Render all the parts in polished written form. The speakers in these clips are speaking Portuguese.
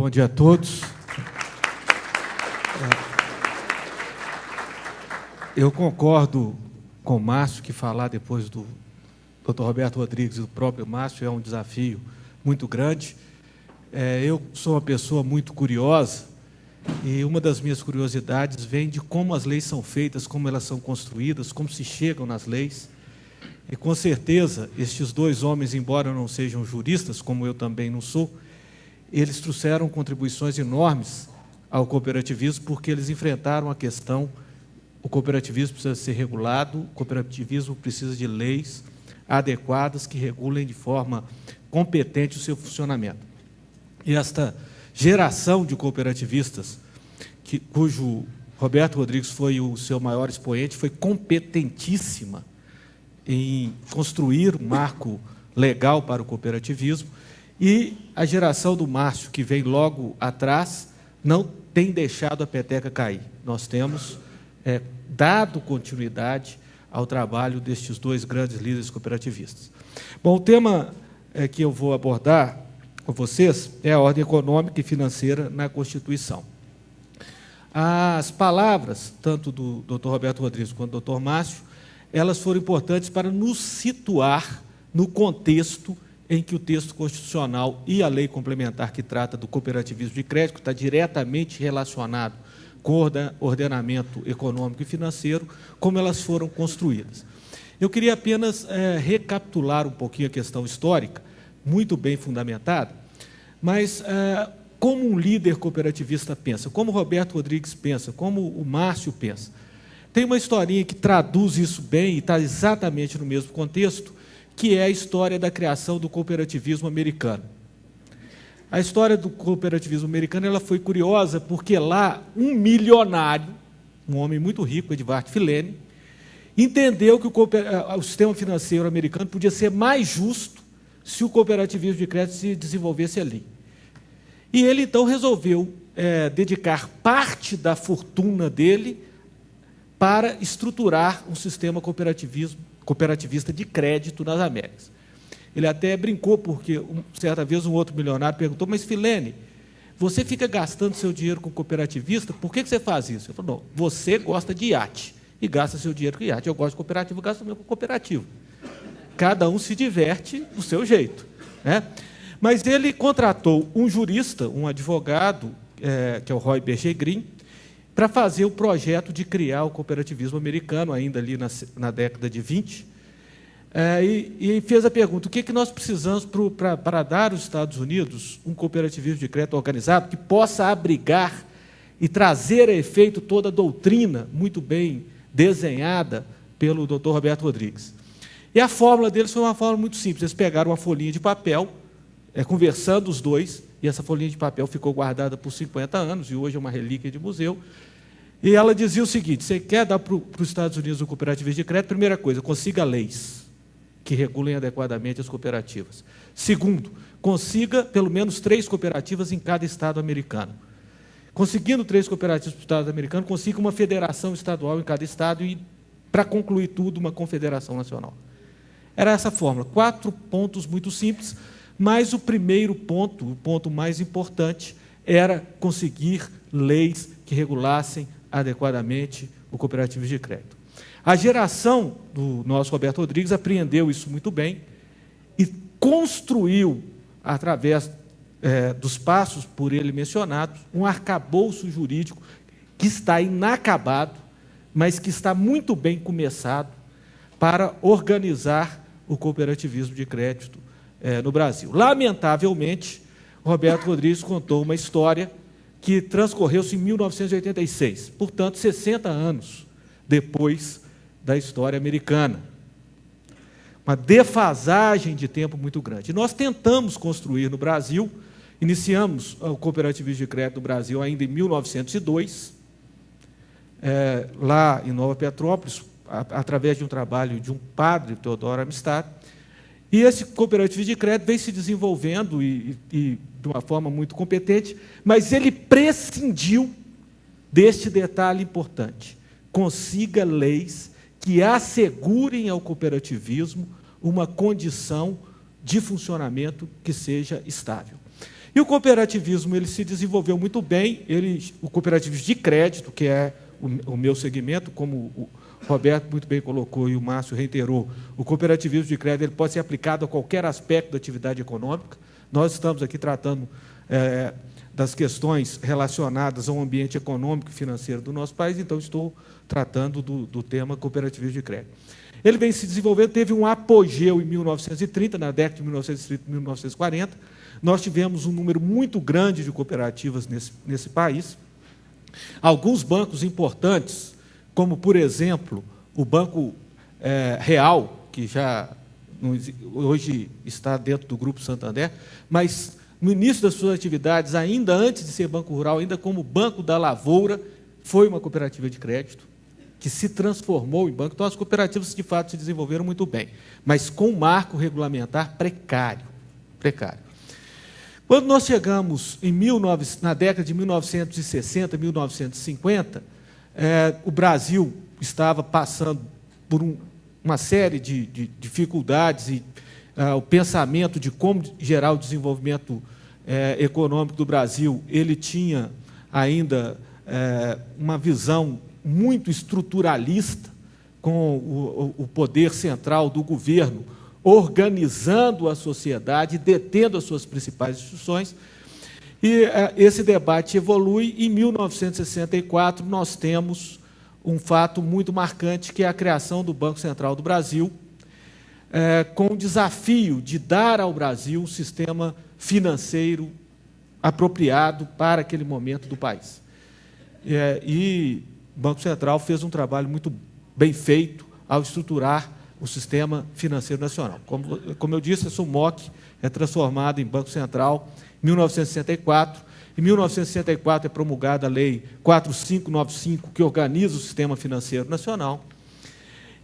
Bom dia a todos. Eu concordo com o Márcio que falar depois do Dr. Roberto Rodrigues e do próprio Márcio é um desafio muito grande. Eu sou uma pessoa muito curiosa e uma das minhas curiosidades vem de como as leis são feitas, como elas são construídas, como se chegam nas leis. E, com certeza, estes dois homens, embora não sejam juristas, como eu também não sou, eles trouxeram contribuições enormes ao cooperativismo, porque eles enfrentaram a questão: o cooperativismo precisa ser regulado, o cooperativismo precisa de leis adequadas que regulem de forma competente o seu funcionamento. E esta geração de cooperativistas, cujo Roberto Rodrigues foi o seu maior expoente, foi competentíssima em construir um marco legal para o cooperativismo, e a geração do Márcio, que vem logo atrás, não tem deixado a peteca cair. Nós temos dado continuidade ao trabalho destes dois grandes líderes cooperativistas. Bom, o tema que eu vou abordar com vocês é a ordem econômica e financeira na Constituição. As palavras, tanto do Dr. Roberto Rodrigues quanto do Dr. Márcio, elas foram importantes para nos situar no contexto em que o texto constitucional e a lei complementar que trata do cooperativismo de crédito, que está diretamente relacionado com o ordenamento econômico e financeiro, como elas foram construídas. Eu queria apenas recapitular um pouquinho a questão histórica, muito bem fundamentada, mas como um líder cooperativista pensa, como o Roberto Rodrigues pensa, como o Márcio pensa. Tem uma historinha que traduz isso bem e está exatamente no mesmo contexto, que é a história da criação do cooperativismo americano. A história do cooperativismo americano ela foi curiosa porque lá um milionário, um homem muito rico, Edward Filene, entendeu que o sistema financeiro americano podia ser mais justo se o cooperativismo de crédito se desenvolvesse ali. E ele, então, resolveu dedicar parte da fortuna dele para estruturar um sistema cooperativista de crédito nas Américas. Ele até brincou, porque certa vez um outro milionário perguntou: mas Filene, você fica gastando seu dinheiro com cooperativista, por que você faz isso? Ele falou: não, você gosta de iate e gasta seu dinheiro com iate, eu gosto de cooperativa, eu gasto meu com cooperativa. Cada um se diverte do seu jeito, né? Mas ele contratou um jurista, um advogado, que é o Roy B.G. Green, para fazer o projeto de criar o cooperativismo americano, ainda ali na década de 20, e fez a pergunta: o que nós precisamos para dar aos Estados Unidos um cooperativismo de crédito organizado que possa abrigar e trazer a efeito toda a doutrina muito bem desenhada pelo Dr. Roberto Rodrigues. E a fórmula deles foi uma fórmula muito simples. Eles pegaram uma folhinha de papel, conversando os dois, e essa folhinha de papel ficou guardada por 50 anos, e hoje é uma relíquia de museu. E ela dizia o seguinte: você quer dar para os Estados Unidos o cooperativismo de crédito? Primeira coisa, consiga leis que regulem adequadamente as cooperativas. Segundo, consiga pelo menos 3 cooperativas em cada estado americano. Conseguindo 3 cooperativas para o estado americano, consiga uma federação estadual em cada estado e, para concluir tudo, uma confederação nacional. Era essa a fórmula. 4 pontos muito simples, mas o primeiro ponto, o ponto mais importante, era conseguir leis que regulassem adequadamente o cooperativismo de crédito. A geração do nosso Roberto Rodrigues apreendeu isso muito bem e construiu, através dos passos por ele mencionados, um arcabouço jurídico que está inacabado, mas que está muito bem começado para organizar o cooperativismo de crédito no Brasil. Lamentavelmente, Roberto Rodrigues contou uma história que transcorreu-se em 1986, portanto, 60 anos depois da história americana. Uma defasagem de tempo muito grande. E nós tentamos construir no Brasil, iniciamos o cooperativismo de crédito no Brasil ainda em 1902, lá em Nova Petrópolis, através de um trabalho de um padre, Teodoro Amistad. E esse cooperativismo de crédito vem se desenvolvendo e de uma forma muito competente, mas ele prescindiu deste detalhe importante: consiga leis que assegurem ao cooperativismo uma condição de funcionamento que seja estável. E o cooperativismo ele se desenvolveu muito bem, o cooperativismo de crédito, que é o meu segmento, como o Roberto muito bem colocou e o Márcio reiterou, o cooperativismo de crédito ele pode ser aplicado a qualquer aspecto da atividade econômica. Nós estamos aqui tratando das questões relacionadas ao ambiente econômico e financeiro do nosso país, então estou tratando do tema cooperativismo de crédito. Ele vem se desenvolvendo, teve um apogeu em 1930, na década de 1930 e 1940. Nós tivemos um número muito grande de cooperativas nesse país. Alguns bancos importantes, como, por exemplo, o Banco Real, que já hoje está dentro do Grupo Santander, mas no início das suas atividades, ainda antes de ser Banco Rural, ainda como Banco da Lavoura, foi uma cooperativa de crédito, que se transformou em banco. Então, as cooperativas, de fato, se desenvolveram muito bem, mas com um marco regulamentar precário. Quando nós chegamos na década de 1960, 1950, o Brasil estava passando por uma série de dificuldades e o pensamento de como gerar o desenvolvimento econômico do Brasil, ele tinha ainda uma visão muito estruturalista, com o poder central do governo organizando a sociedade, detendo as suas principais instituições. E esse debate evolui. Em 1964, nós temos um fato muito marcante, que é a criação do Banco Central do Brasil, com o desafio de dar ao Brasil um sistema financeiro apropriado para aquele momento do país. E o Banco Central fez um trabalho muito bem feito ao estruturar o sistema financeiro nacional. Como eu disse, a SUMOC é transformada em Banco Central em 1964. Em 1964 é promulgada a Lei 4595, que organiza o sistema financeiro nacional.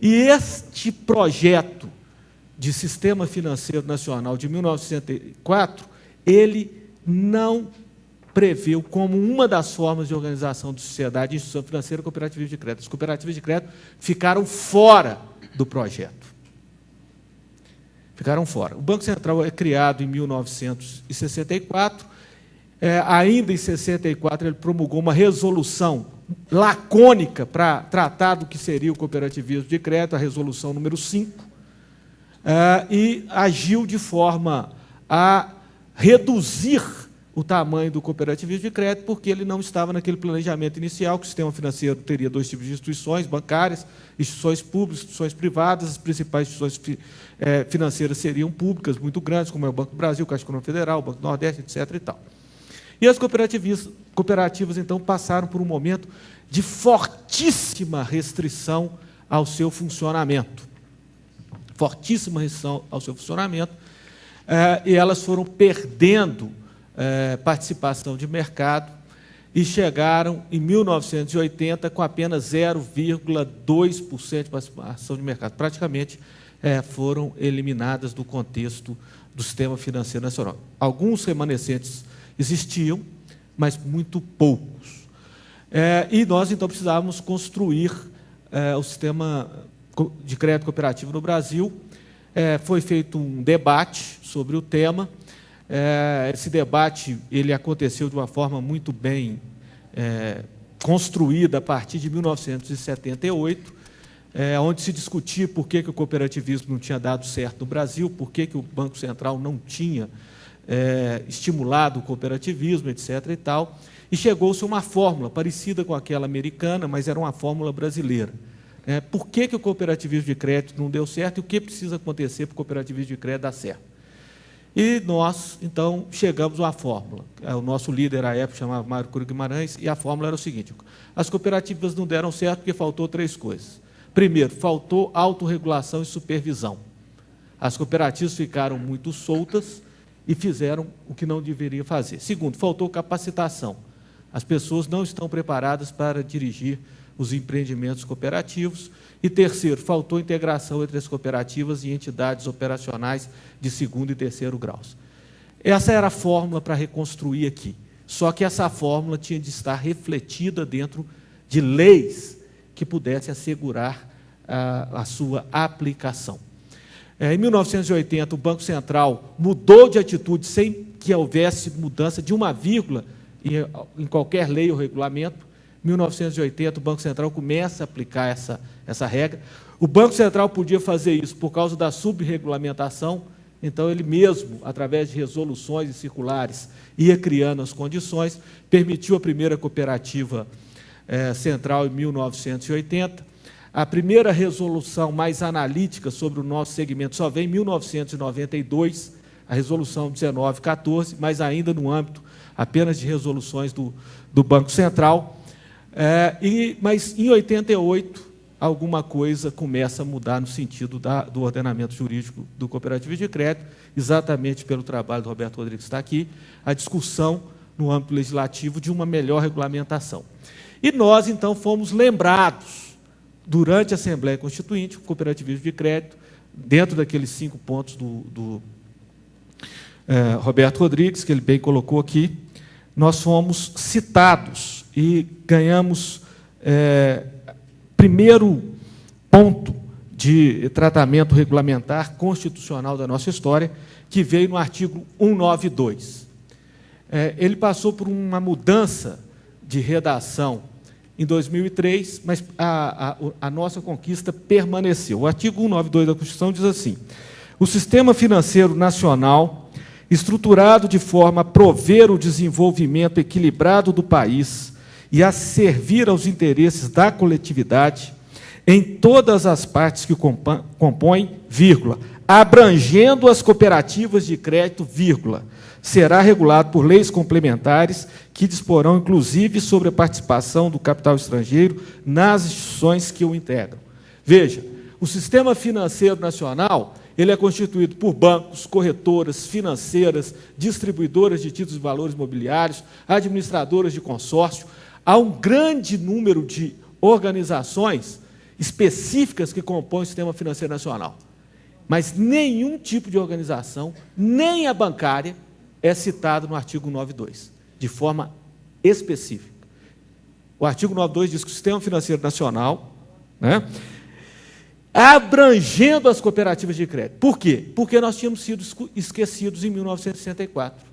E este projeto de sistema financeiro nacional de 1964, ele não preveu como uma das formas de organização de sociedade e instituição financeira cooperativas de crédito. As cooperativas de crédito ficaram fora do projeto. Ficaram fora. O Banco Central é criado em 1964. Ainda em 64, ele promulgou uma resolução lacônica para tratar do que seria o cooperativismo de crédito, a resolução número 5, e agiu de forma a reduzir o tamanho do cooperativismo de crédito, porque ele não estava naquele planejamento inicial, que o sistema financeiro teria dois tipos de instituições bancárias, instituições públicas, instituições privadas. As principais instituições financeiras seriam públicas, muito grandes, como é o Banco do Brasil, Caixa Econômica Federal, o Banco do Nordeste, etc. e tal. E as cooperativas, então, passaram por um momento de fortíssima restrição ao seu funcionamento. Fortíssima restrição ao seu funcionamento, e elas foram perdendo participação de mercado e chegaram, em 1980, com apenas 0,2% de participação de mercado. Praticamente foram eliminadas do contexto do sistema financeiro nacional. Alguns remanescentes existiam, mas muito poucos. E nós, então, precisávamos construir o sistema de crédito cooperativo no Brasil. Foi feito um debate sobre o tema. Esse debate ele aconteceu de uma forma muito bem construída a partir de 1978, onde se discutia por que o cooperativismo não tinha dado certo no Brasil, por que o Banco Central não tinha estimulado o cooperativismo, etc. e tal, e chegou-se a uma fórmula parecida com aquela americana, mas era uma fórmula brasileira. Por que o cooperativismo de crédito não deu certo e o que precisa acontecer para o cooperativismo de crédito dar certo? E nós, então, chegamos a uma fórmula. O nosso líder, à época, chamava Mário Cura Guimarães, e a fórmula era o seguinte: as cooperativas não deram certo porque faltou 3 coisas. Primeiro, faltou autorregulação e supervisão. As cooperativas ficaram muito soltas e fizeram o que não deveriam fazer. Segundo, faltou capacitação. As pessoas não estão preparadas para dirigir os empreendimentos cooperativos. E terceiro, faltou integração entre as cooperativas e entidades operacionais de 2º e 3º graus. Essa era a fórmula para reconstruir aqui. Só que essa fórmula tinha de estar refletida dentro de leis que pudessem assegurar a sua aplicação. Em 1980, o Banco Central mudou de atitude sem que houvesse mudança de uma vírgula em qualquer lei ou regulamento. Em 1980, o Banco Central começa a aplicar essa regra. O Banco Central podia fazer isso por causa da subregulamentação, então ele mesmo, através de resoluções e circulares, ia criando as condições, permitiu a primeira cooperativa central em 1980. A primeira resolução mais analítica sobre o nosso segmento só vem em 1992, a resolução 1914, mas ainda no âmbito apenas de resoluções do Banco Central. Mas em 88, alguma coisa começa a mudar no sentido do ordenamento jurídico do cooperativismo de crédito, exatamente pelo trabalho do Roberto Rodrigues que está aqui, a discussão no âmbito legislativo de uma melhor regulamentação. E nós, então, fomos lembrados, durante a Assembleia Constituinte, o cooperativismo de crédito, dentro daqueles 5 pontos do Roberto Rodrigues, que ele bem colocou aqui, nós fomos citados e ganhamos primeiro ponto de tratamento regulamentar constitucional da nossa história, que veio no artigo 192. Ele passou por uma mudança de redação em 2003, mas a nossa conquista permaneceu. O artigo 192 da Constituição diz assim: o sistema financeiro nacional, estruturado de forma a prover o desenvolvimento equilibrado do país e a servir aos interesses da coletividade, em todas as partes que compõem, vírgula, abrangendo as cooperativas de crédito, vírgula, será regulado por leis complementares que disporão, inclusive, sobre a participação do capital estrangeiro nas instituições que o integram. Veja, o sistema financeiro nacional ele é constituído por bancos, corretoras, financeiras, distribuidoras de títulos de valores imobiliários, administradoras de consórcio. Há um grande número de organizações específicas que compõem o sistema financeiro nacional. Mas nenhum tipo de organização, nem a bancária, é citado no artigo 192, de forma específica. O artigo 192 diz que o sistema financeiro nacional, abrangendo as cooperativas de crédito. Por quê? Porque nós tínhamos sido esquecidos em 1964.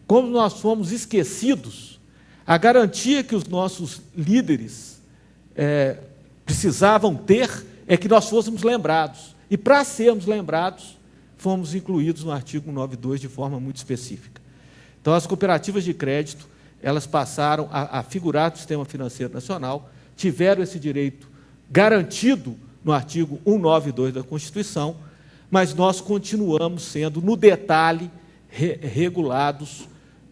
Como nós fomos esquecidos, a garantia que os nossos líderes precisavam ter é que nós fôssemos lembrados. E, para sermos lembrados, fomos incluídos no artigo 192 de forma muito específica. Então, as cooperativas de crédito, elas passaram a figurar no sistema financeiro nacional, tiveram esse direito garantido no artigo 192 da Constituição, mas nós continuamos sendo, no detalhe, regulados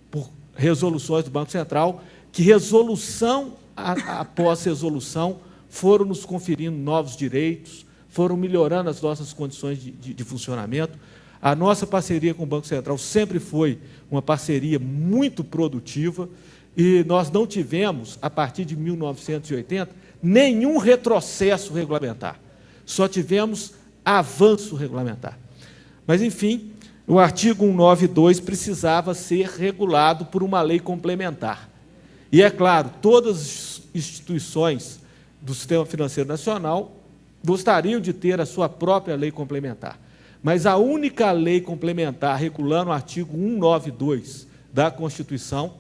por resoluções do Banco Central, que resolução após resolução foram nos conferindo novos direitos, foram melhorando as nossas condições de funcionamento. A nossa parceria com o Banco Central sempre foi uma parceria muito produtiva e nós não tivemos, a partir de 1980, nenhum retrocesso regulamentar. Só tivemos avanço regulamentar. Mas, enfim, o artigo 192 precisava ser regulado por uma lei complementar. E, é claro, todas as instituições do Sistema Financeiro Nacional gostariam de ter a sua própria lei complementar. Mas a única lei complementar regulando o artigo 192 da Constituição,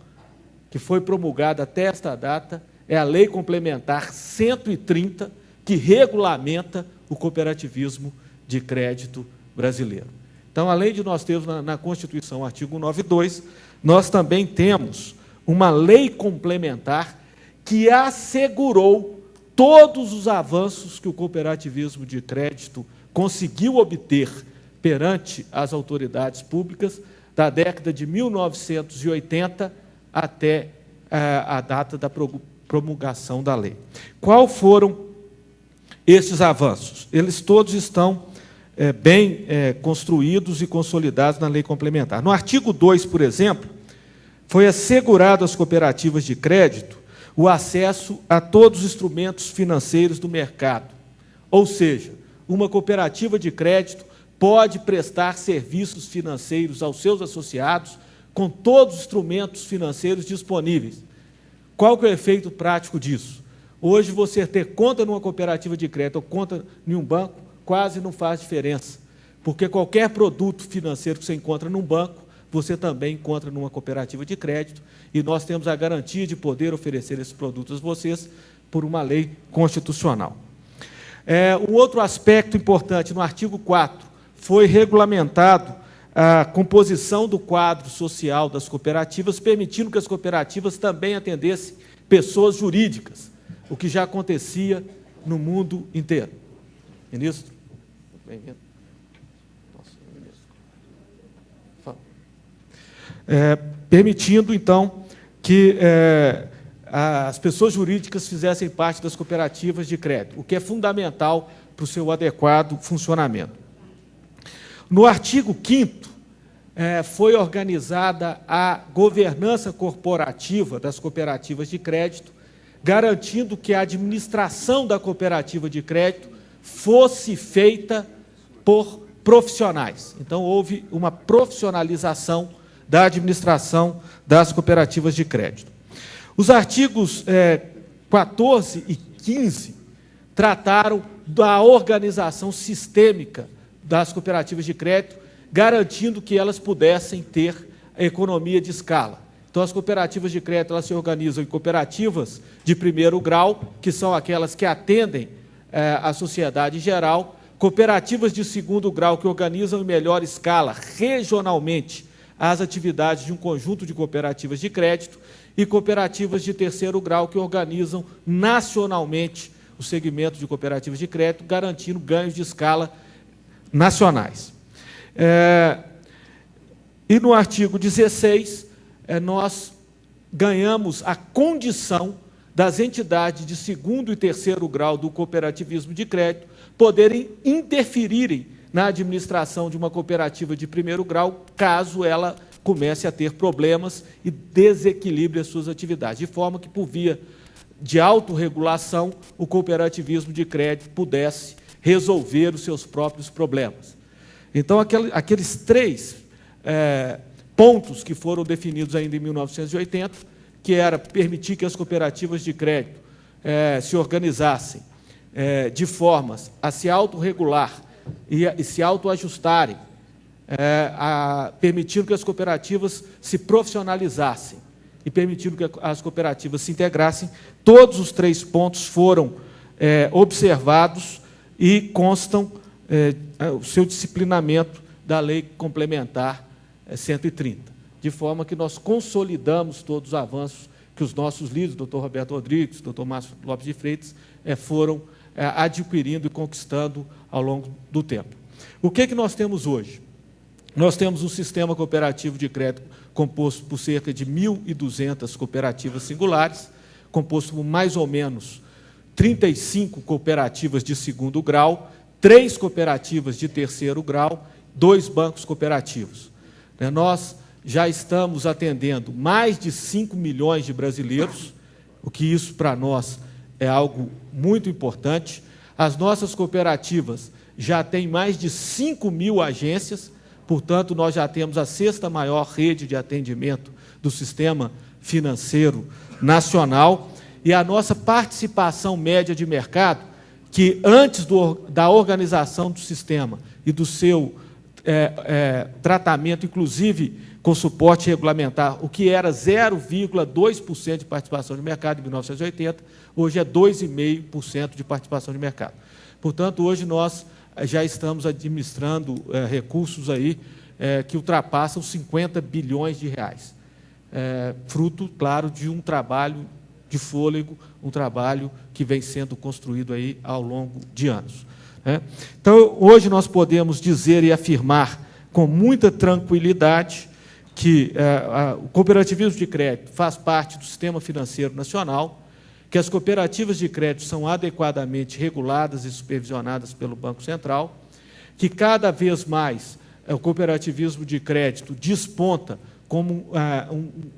que foi promulgada até esta data, é a Lei Complementar 130, que regulamenta o cooperativismo de crédito brasileiro. Então, além de nós termos na Constituição o artigo 192, nós também temos uma lei complementar que assegurou todos os avanços que o cooperativismo de crédito conseguiu obter perante as autoridades públicas da década de 1980 até a data da promulgação da lei. Quais foram esses avanços? Eles todos estão bem construídos e consolidados na lei complementar. No artigo 2, por exemplo, foi assegurado às cooperativas de crédito o acesso a todos os instrumentos financeiros do mercado. Ou seja, uma cooperativa de crédito pode prestar serviços financeiros aos seus associados com todos os instrumentos financeiros disponíveis. Qual que é o efeito prático disso? Hoje, você ter conta numa cooperativa de crédito ou conta em um banco quase não faz diferença, porque qualquer produto financeiro que você encontra num banco você também encontra numa cooperativa de crédito, e nós temos a garantia de poder oferecer esses produtos a vocês por uma lei constitucional. Um outro aspecto importante, no artigo 4, foi regulamentado a composição do quadro social das cooperativas, permitindo que as cooperativas também atendessem pessoas jurídicas, o que já acontecia no mundo inteiro. Ministro, bem-vindo. Permitindo, então, que as pessoas jurídicas fizessem parte das cooperativas de crédito, o que é fundamental para o seu adequado funcionamento. No artigo 5º, foi organizada a governança corporativa das cooperativas de crédito, garantindo que a administração da cooperativa de crédito fosse feita por profissionais. Então, houve uma profissionalização da administração das cooperativas de crédito. Os artigos 14 e 15 trataram da organização sistêmica das cooperativas de crédito, garantindo que elas pudessem ter economia de escala. Então, as cooperativas de crédito elas se organizam em cooperativas de primeiro grau, que são aquelas que atendem a sociedade em geral, cooperativas de segundo grau, que organizam em melhor escala, regionalmente, as atividades de um conjunto de cooperativas de crédito, e cooperativas de terceiro grau, que organizam nacionalmente o segmento de cooperativas de crédito, garantindo ganhos de escala nacionais. E no artigo 16, nós ganhamos a condição das entidades de segundo e terceiro grau do cooperativismo de crédito poderem interferirem na administração de uma cooperativa de primeiro grau, caso ela comece a ter problemas e desequilibre as suas atividades, de forma que, por via de autorregulação, o cooperativismo de crédito pudesse resolver os seus próprios problemas. Então, aqueles 3 pontos que foram definidos ainda em 1980, que era permitir que as cooperativas de crédito se organizassem de formas a se autorregular e se autoajustarem, permitindo que as cooperativas se profissionalizassem e permitindo que as cooperativas se integrassem, todos os 3 pontos foram observados e constam o seu disciplinamento da Lei Complementar 130, de forma que nós consolidamos todos os avanços que os nossos líderes, doutor Roberto Rodrigues, doutor Márcio Lopes de Freitas, foram adquirindo e conquistando ao longo do tempo. O que nós temos hoje? Nós temos um sistema cooperativo de crédito composto por cerca de 1.200 cooperativas singulares, composto por mais ou menos 35 cooperativas de segundo grau, 3 cooperativas de terceiro grau, 2 bancos cooperativos. Nós já estamos atendendo mais de 5 milhões de brasileiros, o que isso para nós é algo muito importante. As nossas cooperativas já têm mais de 5.000 agências, portanto, nós já temos a 6ª maior rede de atendimento do sistema financeiro nacional, e a nossa participação média de mercado, que antes da organização do sistema e do seu tratamento, inclusive com suporte regulamentar, o que era 0,2% de participação de mercado em 1980, hoje é 2,5% de participação de mercado. Portanto, hoje nós já estamos administrando recursos aí que ultrapassam 50 bilhões de reais, fruto, claro, de um trabalho de fôlego, um trabalho que vem sendo construído aí ao longo de anos. Então, hoje nós podemos dizer e afirmar com muita tranquilidade que o cooperativismo de crédito faz parte do sistema financeiro nacional, que as cooperativas de crédito são adequadamente reguladas e supervisionadas pelo Banco Central, que cada vez mais o cooperativismo de crédito desponta como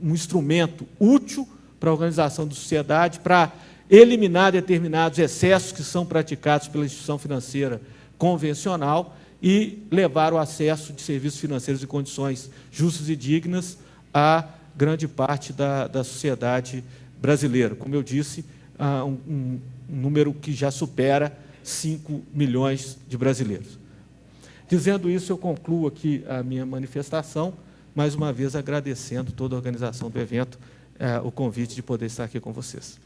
um instrumento útil para a organização da sociedade, para eliminar determinados excessos que são praticados pela instituição financeira convencional e levar o acesso de serviços financeiros em condições justas e dignas a grande parte da sociedade brasileira. Como eu disse, um número que já supera 5 milhões de brasileiros. Dizendo isso, eu concluo aqui a minha manifestação, mais uma vez agradecendo toda a organização do evento, o convite de poder estar aqui com vocês.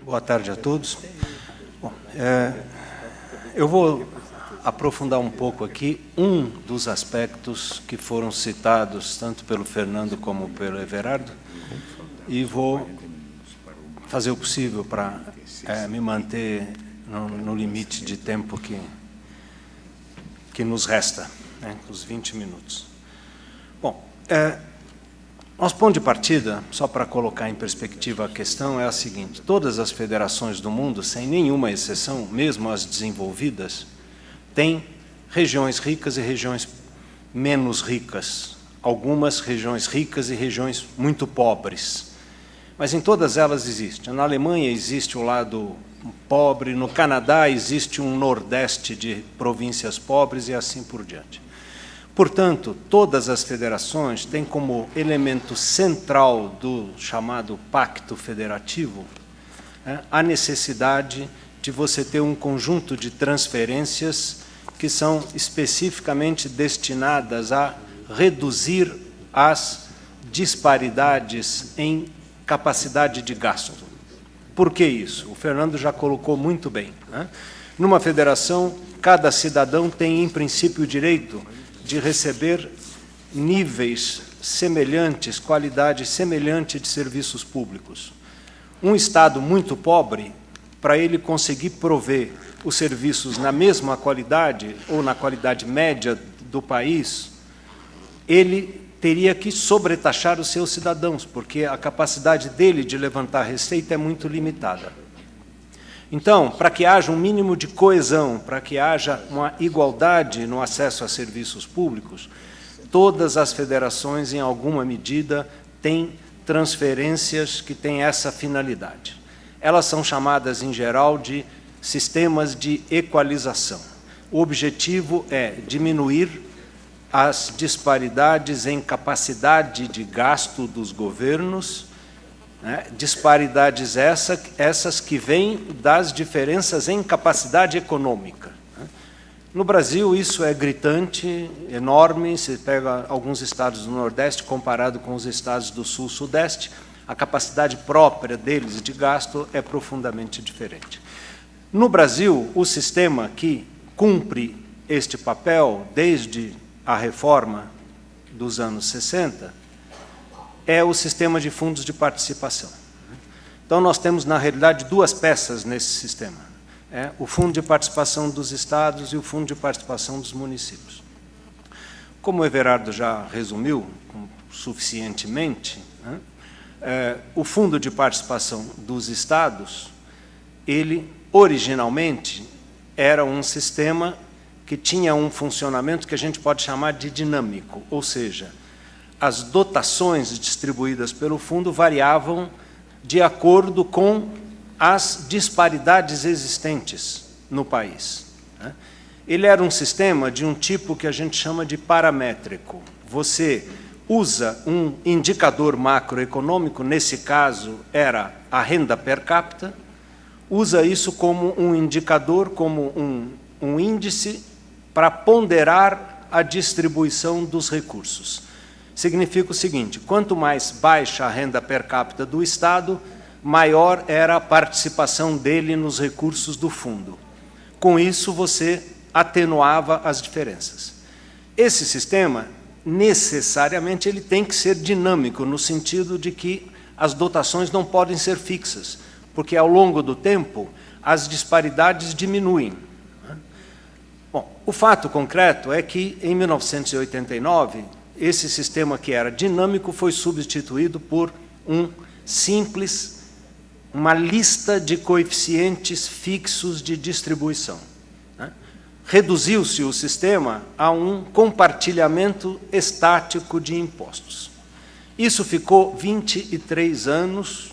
Boa tarde a todos. Bom, eu vou aprofundar um pouco aqui um dos aspectos que foram citados tanto pelo Fernando como pelo Everardo, e vou fazer o possível para me manter no limite de tempo que nos resta, né, os 20 minutos. Bom, nosso ponto de partida, só para colocar em perspectiva a questão, é a seguinte: todas as federações do mundo, sem nenhuma exceção, mesmo as desenvolvidas, têm regiões ricas e regiões menos ricas, algumas regiões ricas e regiões muito pobres. Mas em todas elas existe. Na Alemanha existe o lado pobre, no Canadá existe um nordeste de províncias pobres e assim por diante. Portanto, todas as federações têm como elemento central do chamado pacto federativo a necessidade de você ter um conjunto de transferências que são especificamente destinadas a reduzir as disparidades em capacidade de gasto. Por que isso? O Fernando já colocou muito bem, né? Numa federação, cada cidadão tem, em princípio, o direito de receber níveis semelhantes, qualidade semelhante de serviços públicos. Um Estado muito pobre, para ele conseguir prover os serviços na mesma qualidade ou na qualidade média do país, ele teria que sobretaxar os seus cidadãos, porque a capacidade dele de levantar receita é muito limitada. Então, para que haja um mínimo de coesão, para que haja uma igualdade no acesso a serviços públicos, todas as federações, em alguma medida, têm transferências que têm essa finalidade. Elas são chamadas, em geral, de sistemas de equalização. O objetivo é diminuir as disparidades em capacidade de gasto dos governos, né, disparidades essas que vêm das diferenças em capacidade econômica. No Brasil, isso é gritante, enorme. Se pega alguns estados do Nordeste, comparado com os estados do Sul, Sudeste, a capacidade própria deles de gasto é profundamente diferente. No Brasil, o sistema que cumpre este papel desde a reforma dos anos 60 é o sistema de fundos de participação. Então, nós temos, na realidade, duas peças nesse sistema: o Fundo de Participação dos Estados e o Fundo de Participação dos Municípios. Como o Everardo já resumiu suficientemente, o Fundo de Participação dos Estados, ele, originalmente, era um sistema que tinha um funcionamento que a gente pode chamar de dinâmico, ou seja, as dotações distribuídas pelo fundo variavam de acordo com as disparidades existentes no país. Ele era um sistema de um tipo que a gente chama de paramétrico. Você usa um indicador macroeconômico, nesse caso era a renda per capita, usa isso como um indicador, como um índice para ponderar a distribuição dos recursos. Significa o seguinte: quanto mais baixa a renda per capita do Estado, maior era a participação dele nos recursos do fundo. Com isso, você atenuava as diferenças. Esse sistema, necessariamente, ele tem que ser dinâmico, no sentido de que as dotações não podem ser fixas, porque, ao longo do tempo, as disparidades diminuem. Bom, o fato concreto é que, em 1989, esse sistema que era dinâmico foi substituído por uma lista de coeficientes fixos de distribuição. Reduziu-se o sistema a um compartilhamento estático de impostos. Isso ficou 23 anos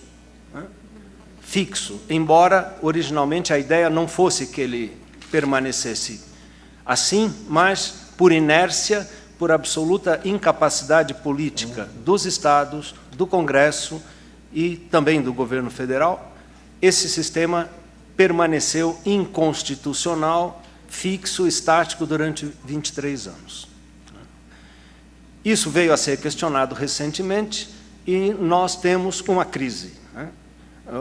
fixo, embora originalmente a ideia não fosse que ele permanecesse assim, mas, por inércia, por absoluta incapacidade política dos estados, do Congresso e também do governo federal, esse sistema permaneceu inconstitucional, fixo, estático durante 23 anos. Isso veio a ser questionado recentemente e nós temos uma crise.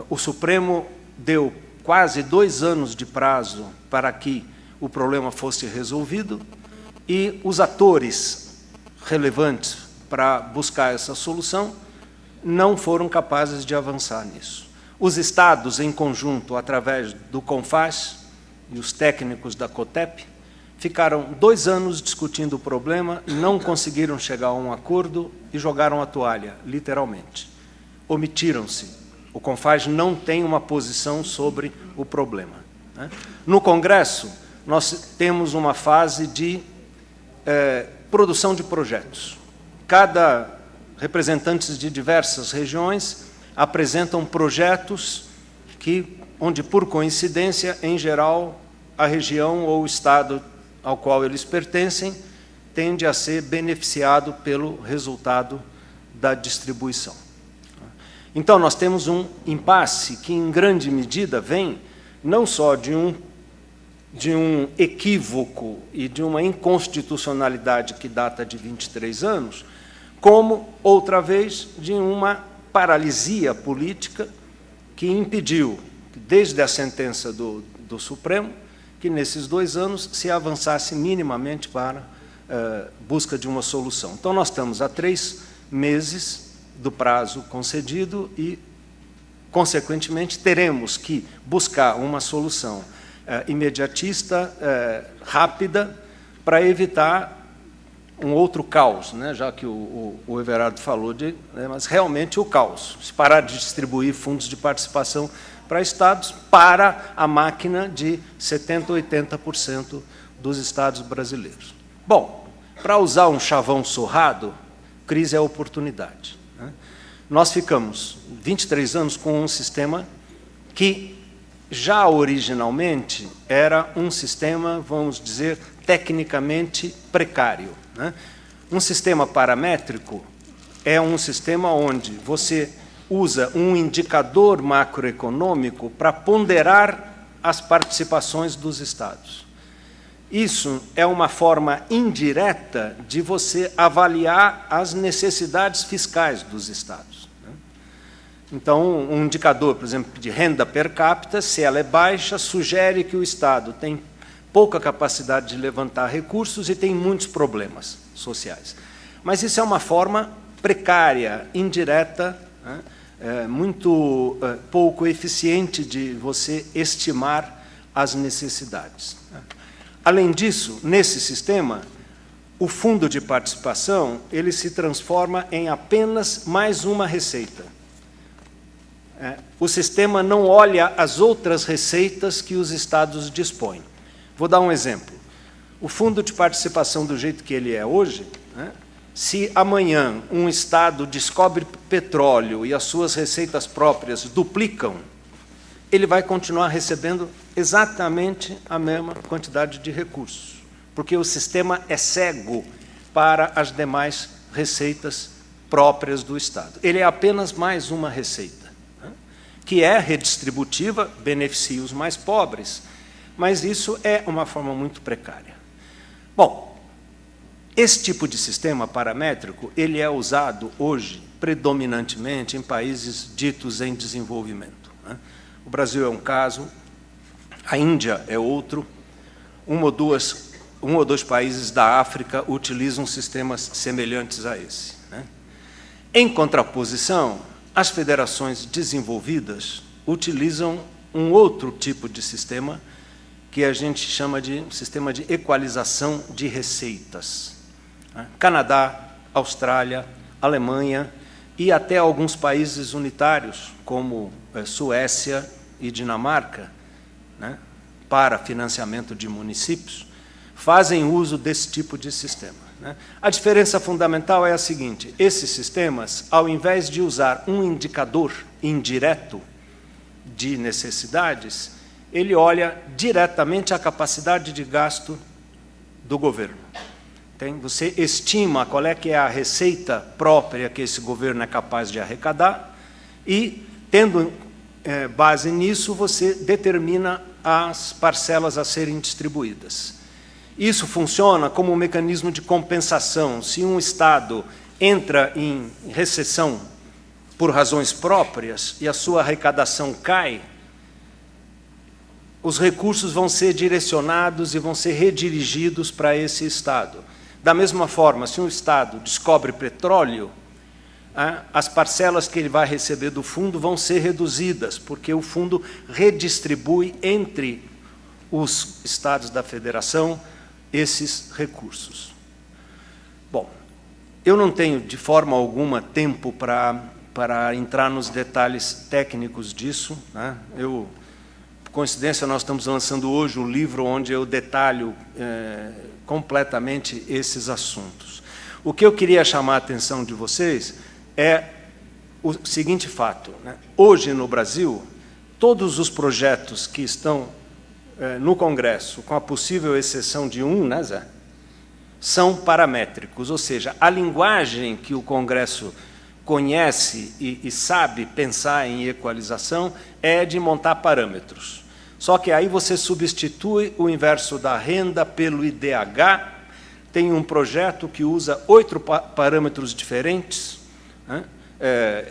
O Supremo deu quase 2 anos de prazo para que o problema fosse resolvido e os atores relevantes para buscar essa solução não foram capazes de avançar nisso. Os estados, em conjunto, através do CONFAS e os técnicos da COTEP, ficaram 2 anos discutindo o problema, não conseguiram chegar a um acordo e jogaram a toalha, literalmente. Omitiram-se. O CONFAS não tem uma posição sobre o problema. No Congresso, nós temos uma fase de produção de projetos. Cada representantes de diversas regiões apresentam projetos onde, por coincidência, em geral, a região ou o estado ao qual eles pertencem tende a ser beneficiado pelo resultado da distribuição. Então, nós temos um impasse que, em grande medida, vem não só de um equívoco e de uma inconstitucionalidade que data de 23 anos, como, outra vez, de uma paralisia política que impediu, desde a sentença do Supremo, que nesses 2 anos se avançasse minimamente para busca de uma solução. Então, nós estamos há 3 meses do prazo concedido e, consequentemente, teremos que buscar uma solução imediatista, rápida, para evitar um outro caos, né? Já que o Everardo falou mas realmente o caos. Se parar de distribuir fundos de participação para estados, para a máquina de 70%, 80% dos estados brasileiros. Bom, para usar um chavão surrado, crise é oportunidade. Nós ficamos 23 anos com um sistema que já originalmente era um sistema, vamos dizer, tecnicamente precário. Um sistema paramétrico é um sistema onde você usa um indicador macroeconômico para ponderar as participações dos estados. Isso é uma forma indireta de você avaliar as necessidades fiscais dos estados. Então, um indicador, por exemplo, de renda per capita, se ela é baixa, sugere que o estado tem pouca capacidade de levantar recursos e tem muitos problemas sociais. Mas isso é uma forma precária, indireta, muito pouco eficiente de você estimar as necessidades. Além disso, nesse sistema, o fundo de participação ele se transforma em apenas mais uma receita. O sistema não olha as outras receitas que os estados dispõem. Vou dar um exemplo. O fundo de participação, do jeito que ele é hoje, se amanhã um estado descobre petróleo e as suas receitas próprias duplicam, ele vai continuar recebendo exatamente a mesma quantidade de recursos, porque o sistema é cego para as demais receitas próprias do estado. Ele é apenas mais uma receita, que é redistributiva, beneficia os mais pobres, mas isso é uma forma muito precária. Bom, esse tipo de sistema paramétrico ele é usado hoje predominantemente em países ditos em desenvolvimento. O Brasil é um caso, a Índia é outro, um ou dois países da África utilizam sistemas semelhantes a esse. Em contraposição, as federações desenvolvidas utilizam um outro tipo de sistema que a gente chama de sistema de equalização de receitas. Canadá, Austrália, Alemanha e até alguns países unitários, como Suécia e Dinamarca, para financiamento de municípios, fazem uso desse tipo de sistema. A diferença fundamental é a seguinte: esses sistemas, ao invés de usar um indicador indireto de necessidades, ele olha diretamente a capacidade de gasto do governo. Você estima qual é que é a receita própria que esse governo é capaz de arrecadar e, tendo base nisso, você determina as parcelas a serem distribuídas. Isso funciona como um mecanismo de compensação. Se um Estado entra em recessão por razões próprias e a sua arrecadação cai, os recursos vão ser direcionados e vão ser redirigidos para esse Estado. Da mesma forma, se um Estado descobre petróleo, as parcelas que ele vai receber do fundo vão ser reduzidas, porque o fundo redistribui entre os Estados da Federação esses recursos. Bom, eu não tenho, de forma alguma, tempo para entrar nos detalhes técnicos disso, né? Por coincidência, nós estamos lançando hoje um livro onde eu detalho completamente esses assuntos. O que eu queria chamar a atenção de vocês é o seguinte fato, né? Hoje, no Brasil, todos os projetos que estão no Congresso, com a possível exceção de um, né, Zé, são paramétricos, ou seja, a linguagem que o Congresso conhece e sabe pensar em equalização é de montar parâmetros. Só que aí você substitui o inverso da renda pelo IDH, tem um projeto que usa 8 parâmetros diferentes, né?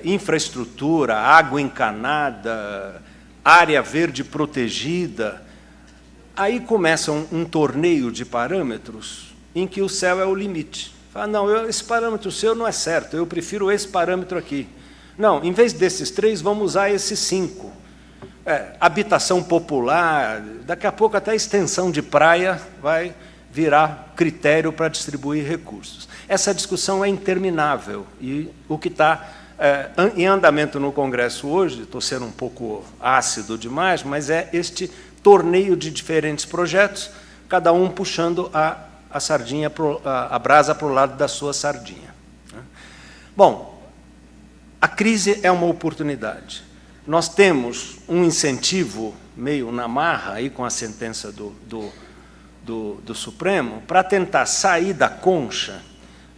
Infraestrutura, água encanada, área verde protegida. Aí começa um torneio de parâmetros em que o céu é o limite. Fala, não, esse parâmetro seu não é certo, eu prefiro esse parâmetro aqui. Não, em vez desses 3, vamos usar esses 5. Habitação popular, daqui a pouco até a extensão de praia vai virar critério para distribuir recursos. Essa discussão é interminável e o que está em andamento no Congresso hoje, estou sendo um pouco ácido demais, mas é este torneio de diferentes projetos, cada um puxando a sardinha, a brasa para o lado da sua sardinha. Bom, a crise é uma oportunidade. Nós temos um incentivo meio na marra aí com a sentença do Supremo para tentar sair da concha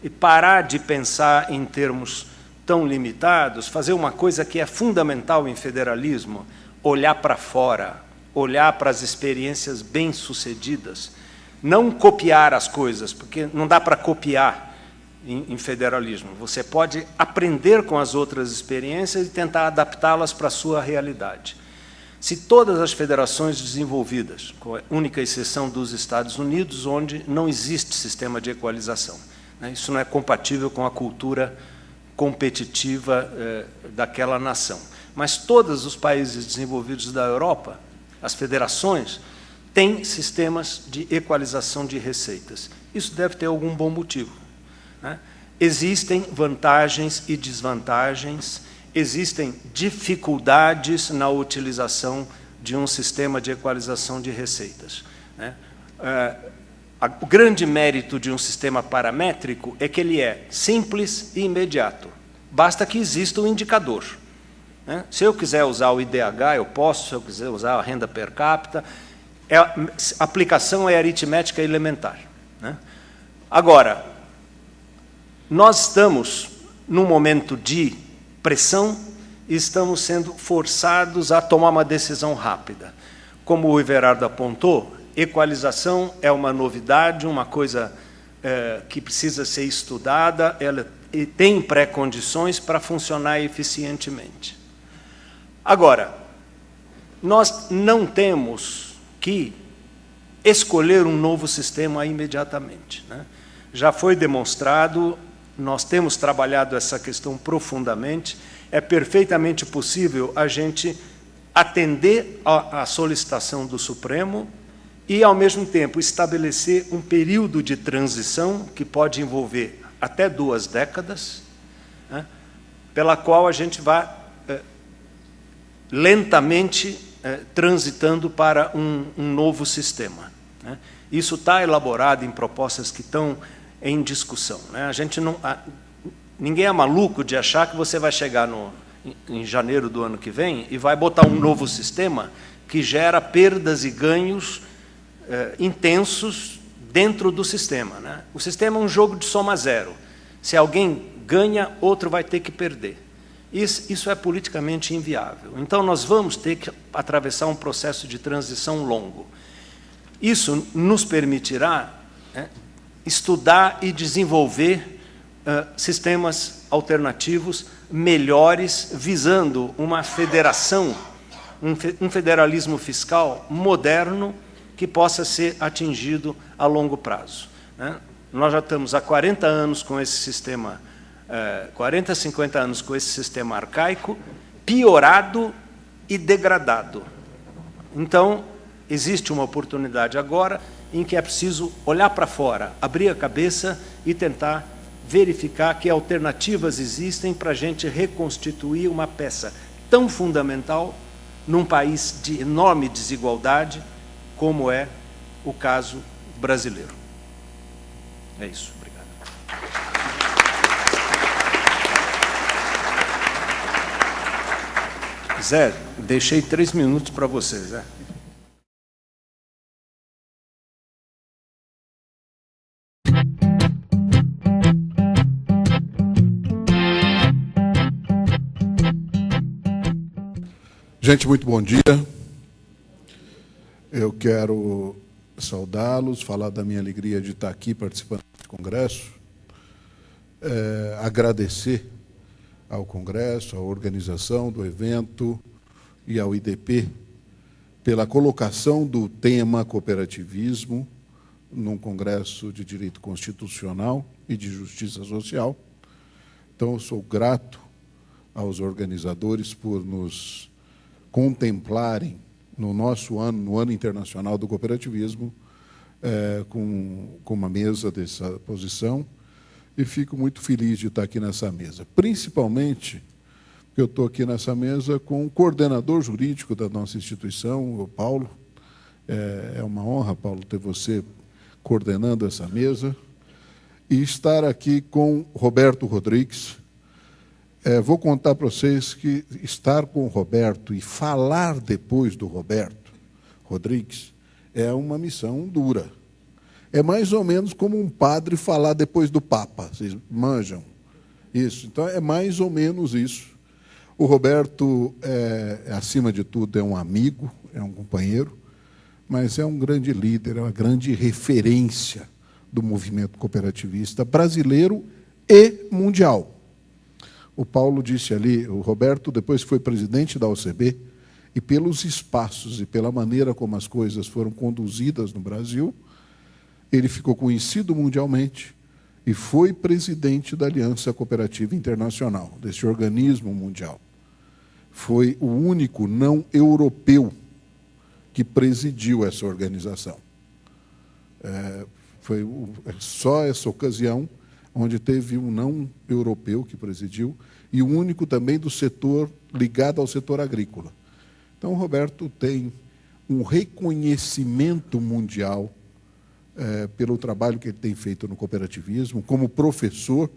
e parar de pensar em termos tão limitados, fazer uma coisa que é fundamental em federalismo, olhar para fora, olhar para as experiências bem-sucedidas, não copiar as coisas, porque não dá para copiar em federalismo. Você pode aprender com as outras experiências e tentar adaptá-las para a sua realidade. Se todas as federações desenvolvidas, com a única exceção dos Estados Unidos, onde não existe sistema de equalização, né? Isso não é compatível com a cultura competitiva daquela nação. Mas todos os países desenvolvidos da Europa, as federações, têm sistemas de equalização de receitas. Isso deve ter algum bom motivo, né? Existem vantagens e desvantagens, existem dificuldades na utilização de um sistema de equalização de receitas, né? O grande mérito de um sistema paramétrico é que ele é simples e imediato. Basta que exista um indicador, né? Se eu quiser usar o IDH, eu posso. Se eu quiser usar a renda per capita, a aplicação é aritmética elementar, né? Agora, nós estamos num momento de pressão e estamos sendo forçados a tomar uma decisão rápida. Como o Everardo apontou, equalização é uma novidade, uma coisa que precisa ser estudada, ela tem pré-condições para funcionar eficientemente. Agora, nós não temos que escolher um novo sistema imediatamente, né? Já foi demonstrado, nós temos trabalhado essa questão profundamente, é perfeitamente possível a gente atender à solicitação do Supremo e, ao mesmo tempo, estabelecer um período de transição que pode envolver até 2 décadas, né, pela qual a gente vai lentamente transitando para um novo sistema, né? Isso está elaborado em propostas que estão em discussão, né? Ninguém é maluco de achar que você vai chegar em janeiro do ano que vem e vai botar um novo sistema que gera perdas e ganhos intensos dentro do sistema, né? O sistema é um jogo de soma zero. Se alguém ganha, outro vai ter que perder. Isso é politicamente inviável. Então, nós vamos ter que atravessar um processo de transição longo. Isso nos permitirá estudar e desenvolver sistemas alternativos melhores, visando uma federação, um federalismo fiscal moderno que possa ser atingido a longo prazo. Nós já estamos há 40 anos com esse sistema, 40, 50 anos com esse sistema arcaico, piorado e degradado. Então, existe uma oportunidade agora em que é preciso olhar para fora, abrir a cabeça e tentar verificar que alternativas existem para a gente reconstituir uma peça tão fundamental num país de enorme desigualdade como é o caso brasileiro. É isso. Obrigado. Zé, deixei 3 minutos para você, Zé. Gente, muito bom dia. Eu quero saudá-los, falar da minha alegria de estar aqui participando desse congresso, agradecer ao congresso, à organização do evento e ao IDP pela colocação do tema cooperativismo num congresso de direito constitucional e de justiça social. Então, eu sou grato aos organizadores por nos contemplarem no nosso ano, no Ano Internacional do Cooperativismo, com uma mesa dessa posição, e fico muito feliz de estar aqui nessa mesa, principalmente porque eu estou aqui nessa mesa com o coordenador jurídico da nossa instituição, o Paulo. É uma honra, Paulo, ter você coordenando essa mesa, e estar aqui com Roberto Rodrigues. Vou contar para vocês que estar com o Roberto e falar depois do Roberto Rodrigues é uma missão dura. É mais ou menos como um padre falar depois do Papa. Vocês manjam isso? Então, é mais ou menos isso. O Roberto, acima de tudo, é um amigo, é um companheiro, mas é um grande líder, é uma grande referência do movimento cooperativista brasileiro e mundial. O Paulo disse ali, o Roberto, depois que foi presidente da OCB, e pelos espaços e pela maneira como as coisas foram conduzidas no Brasil, ele ficou conhecido mundialmente e foi presidente da Aliança Cooperativa Internacional, desse organismo mundial. Foi o único não europeu que presidiu essa organização. Foi só essa ocasião onde teve um não europeu que presidiu, e o único também do setor ligado ao setor agrícola. Então, o Roberto tem um reconhecimento mundial pelo trabalho que ele tem feito no cooperativismo, como professor,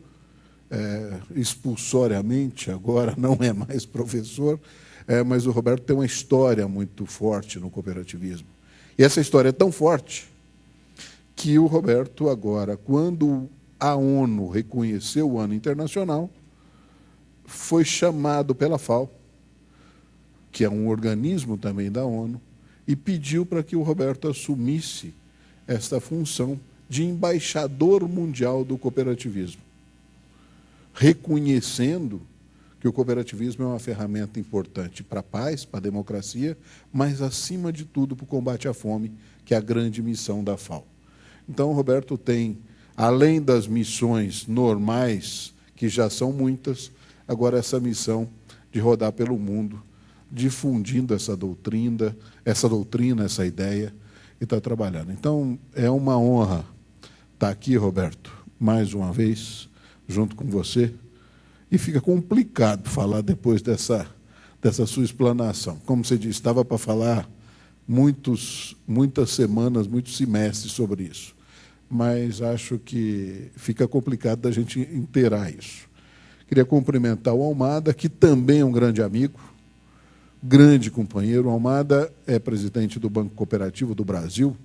expulsoriamente, agora não é mais professor, mas o Roberto tem uma história muito forte no cooperativismo. E essa história é tão forte que o Roberto agora, quando a ONU reconheceu o Ano Internacional, foi chamado pela FAO, que é um organismo também da ONU, e pediu para que o Roberto assumisse esta função de embaixador mundial do cooperativismo, reconhecendo que o cooperativismo é uma ferramenta importante para a paz, para a democracia, mas, acima de tudo, para o combate à fome, que é a grande missão da FAO. Então, o Roberto tem, além das missões normais, que já são muitas, agora essa missão de rodar pelo mundo, difundindo essa doutrina, essa ideia, e está trabalhando. Então, é uma honra estar aqui, Roberto, mais uma vez, junto com você, e fica complicado falar depois dessa sua explanação. Como você disse, estava para falar muitas semanas, muitos semestres sobre isso, mas acho que fica complicado da gente inteirar isso. Queria cumprimentar o Almada, que também é um grande amigo, grande companheiro. O Almada é presidente do Banco Cooperativo do Brasil,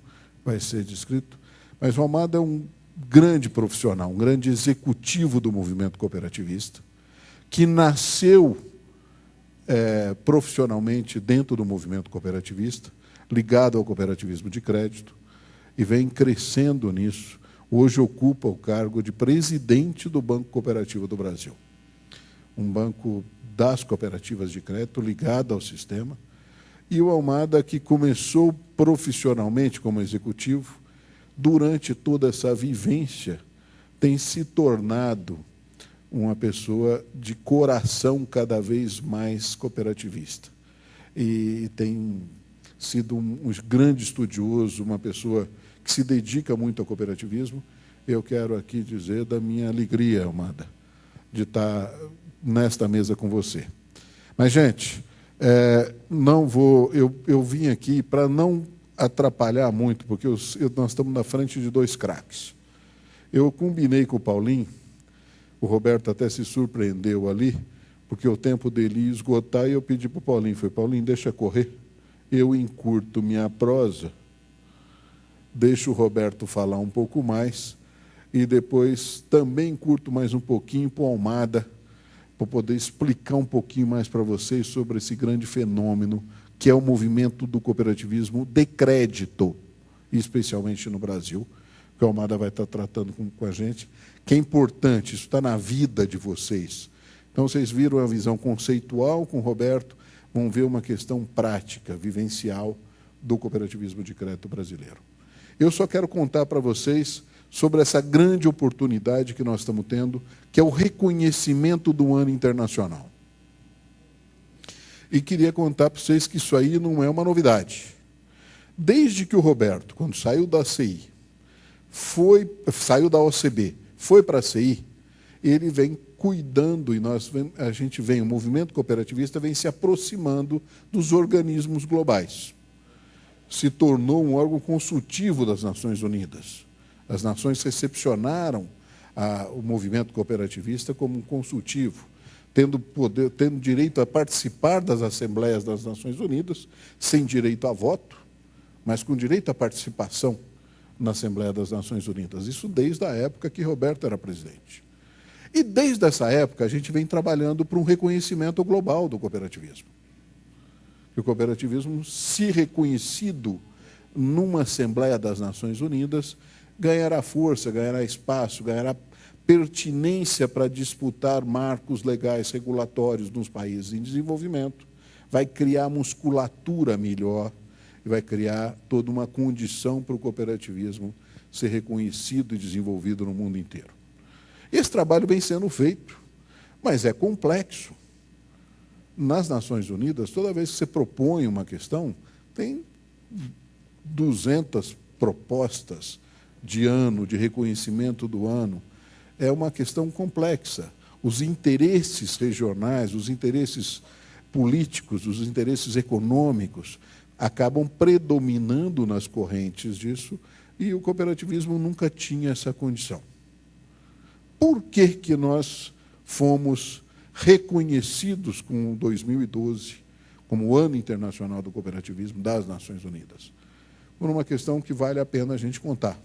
vai ser descrito, Mas o Almada é um grande profissional, um grande executivo do movimento cooperativista, que nasceu profissionalmente dentro do movimento cooperativista, ligado ao cooperativismo de crédito, e vem crescendo nisso. Hoje ocupa o cargo de presidente do Banco Cooperativo do Brasil, um banco das cooperativas de crédito ligado ao sistema. E o Almada, que começou profissionalmente como executivo, durante toda essa vivência, tem se tornado uma pessoa de coração cada vez mais cooperativista. E tem sido um grande estudioso, uma pessoa que se dedica muito ao cooperativismo. Eu quero aqui dizer da minha alegria, Almada, de estar nesta mesa com você. Mas, gente, não vou... Eu vim aqui para não atrapalhar muito, porque nós estamos na frente de dois craques. Eu combinei com o Paulinho, o Roberto até se surpreendeu ali, porque o tempo dele ia esgotar, e eu pedi para o Paulinho, Paulinho, deixa correr, eu encurto minha prosa, deixo o Roberto falar um pouco mais, e depois também encurto mais um pouquinho para o Almada, para poder explicar um pouquinho mais para vocês sobre esse grande fenômeno que é o movimento do cooperativismo de crédito, especialmente no Brasil, que o Almada vai estar tratando com a gente, que é importante, isso está na vida de vocês. Então, vocês viram a visão conceitual com o Roberto, vão ver uma questão prática, vivencial, do cooperativismo de crédito brasileiro. Eu só quero contar para vocês sobre essa grande oportunidade que nós estamos tendo, que é o reconhecimento do Ano Internacional. E queria contar para vocês que isso aí não é uma novidade. Desde que o Roberto, quando saiu da CI, saiu da OCB, foi para a CI, ele vem cuidando, e a gente vem, o movimento cooperativista vem se aproximando dos organismos globais. Se tornou um órgão consultivo das Nações Unidas. As nações recepcionaram o movimento cooperativista como um consultivo, tendo direito a participar das assembleias das Nações Unidas, sem direito a voto, mas com direito à participação na Assembleia das Nações Unidas. Isso desde a época que Roberto era presidente. E desde essa época a gente vem trabalhando para um reconhecimento global do cooperativismo. O cooperativismo, se reconhecido numa Assembleia das Nações Unidas, ganhará força, ganhará espaço, ganhará pertinência para disputar marcos legais, regulatórios nos países em desenvolvimento, vai criar musculatura melhor e vai criar toda uma condição para o cooperativismo ser reconhecido e desenvolvido no mundo inteiro. Esse trabalho vem sendo feito, mas é complexo. Nas Nações Unidas, toda vez que você propõe uma questão, tem 200 propostas de ano, de reconhecimento do ano. É uma questão complexa. Os interesses regionais, os interesses políticos, os interesses econômicos acabam predominando nas correntes disso, e o cooperativismo nunca tinha essa condição. Por que nós fomos reconhecidos com 2012 como o Ano Internacional do Cooperativismo das Nações Unidas? Por uma questão que vale a pena a gente contar,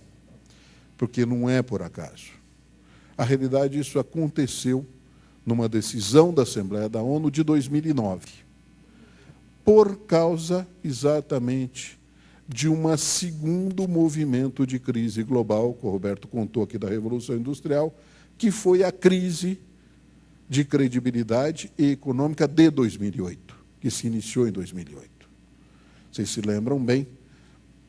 porque não é por acaso. A realidade, isso aconteceu numa decisão da Assembleia da ONU de 2009, por causa exatamente de um segundo movimento de crise global, que o Roberto contou aqui da Revolução Industrial, que foi a crise de credibilidade econômica de 2008, que se iniciou em 2008. Vocês se lembram bem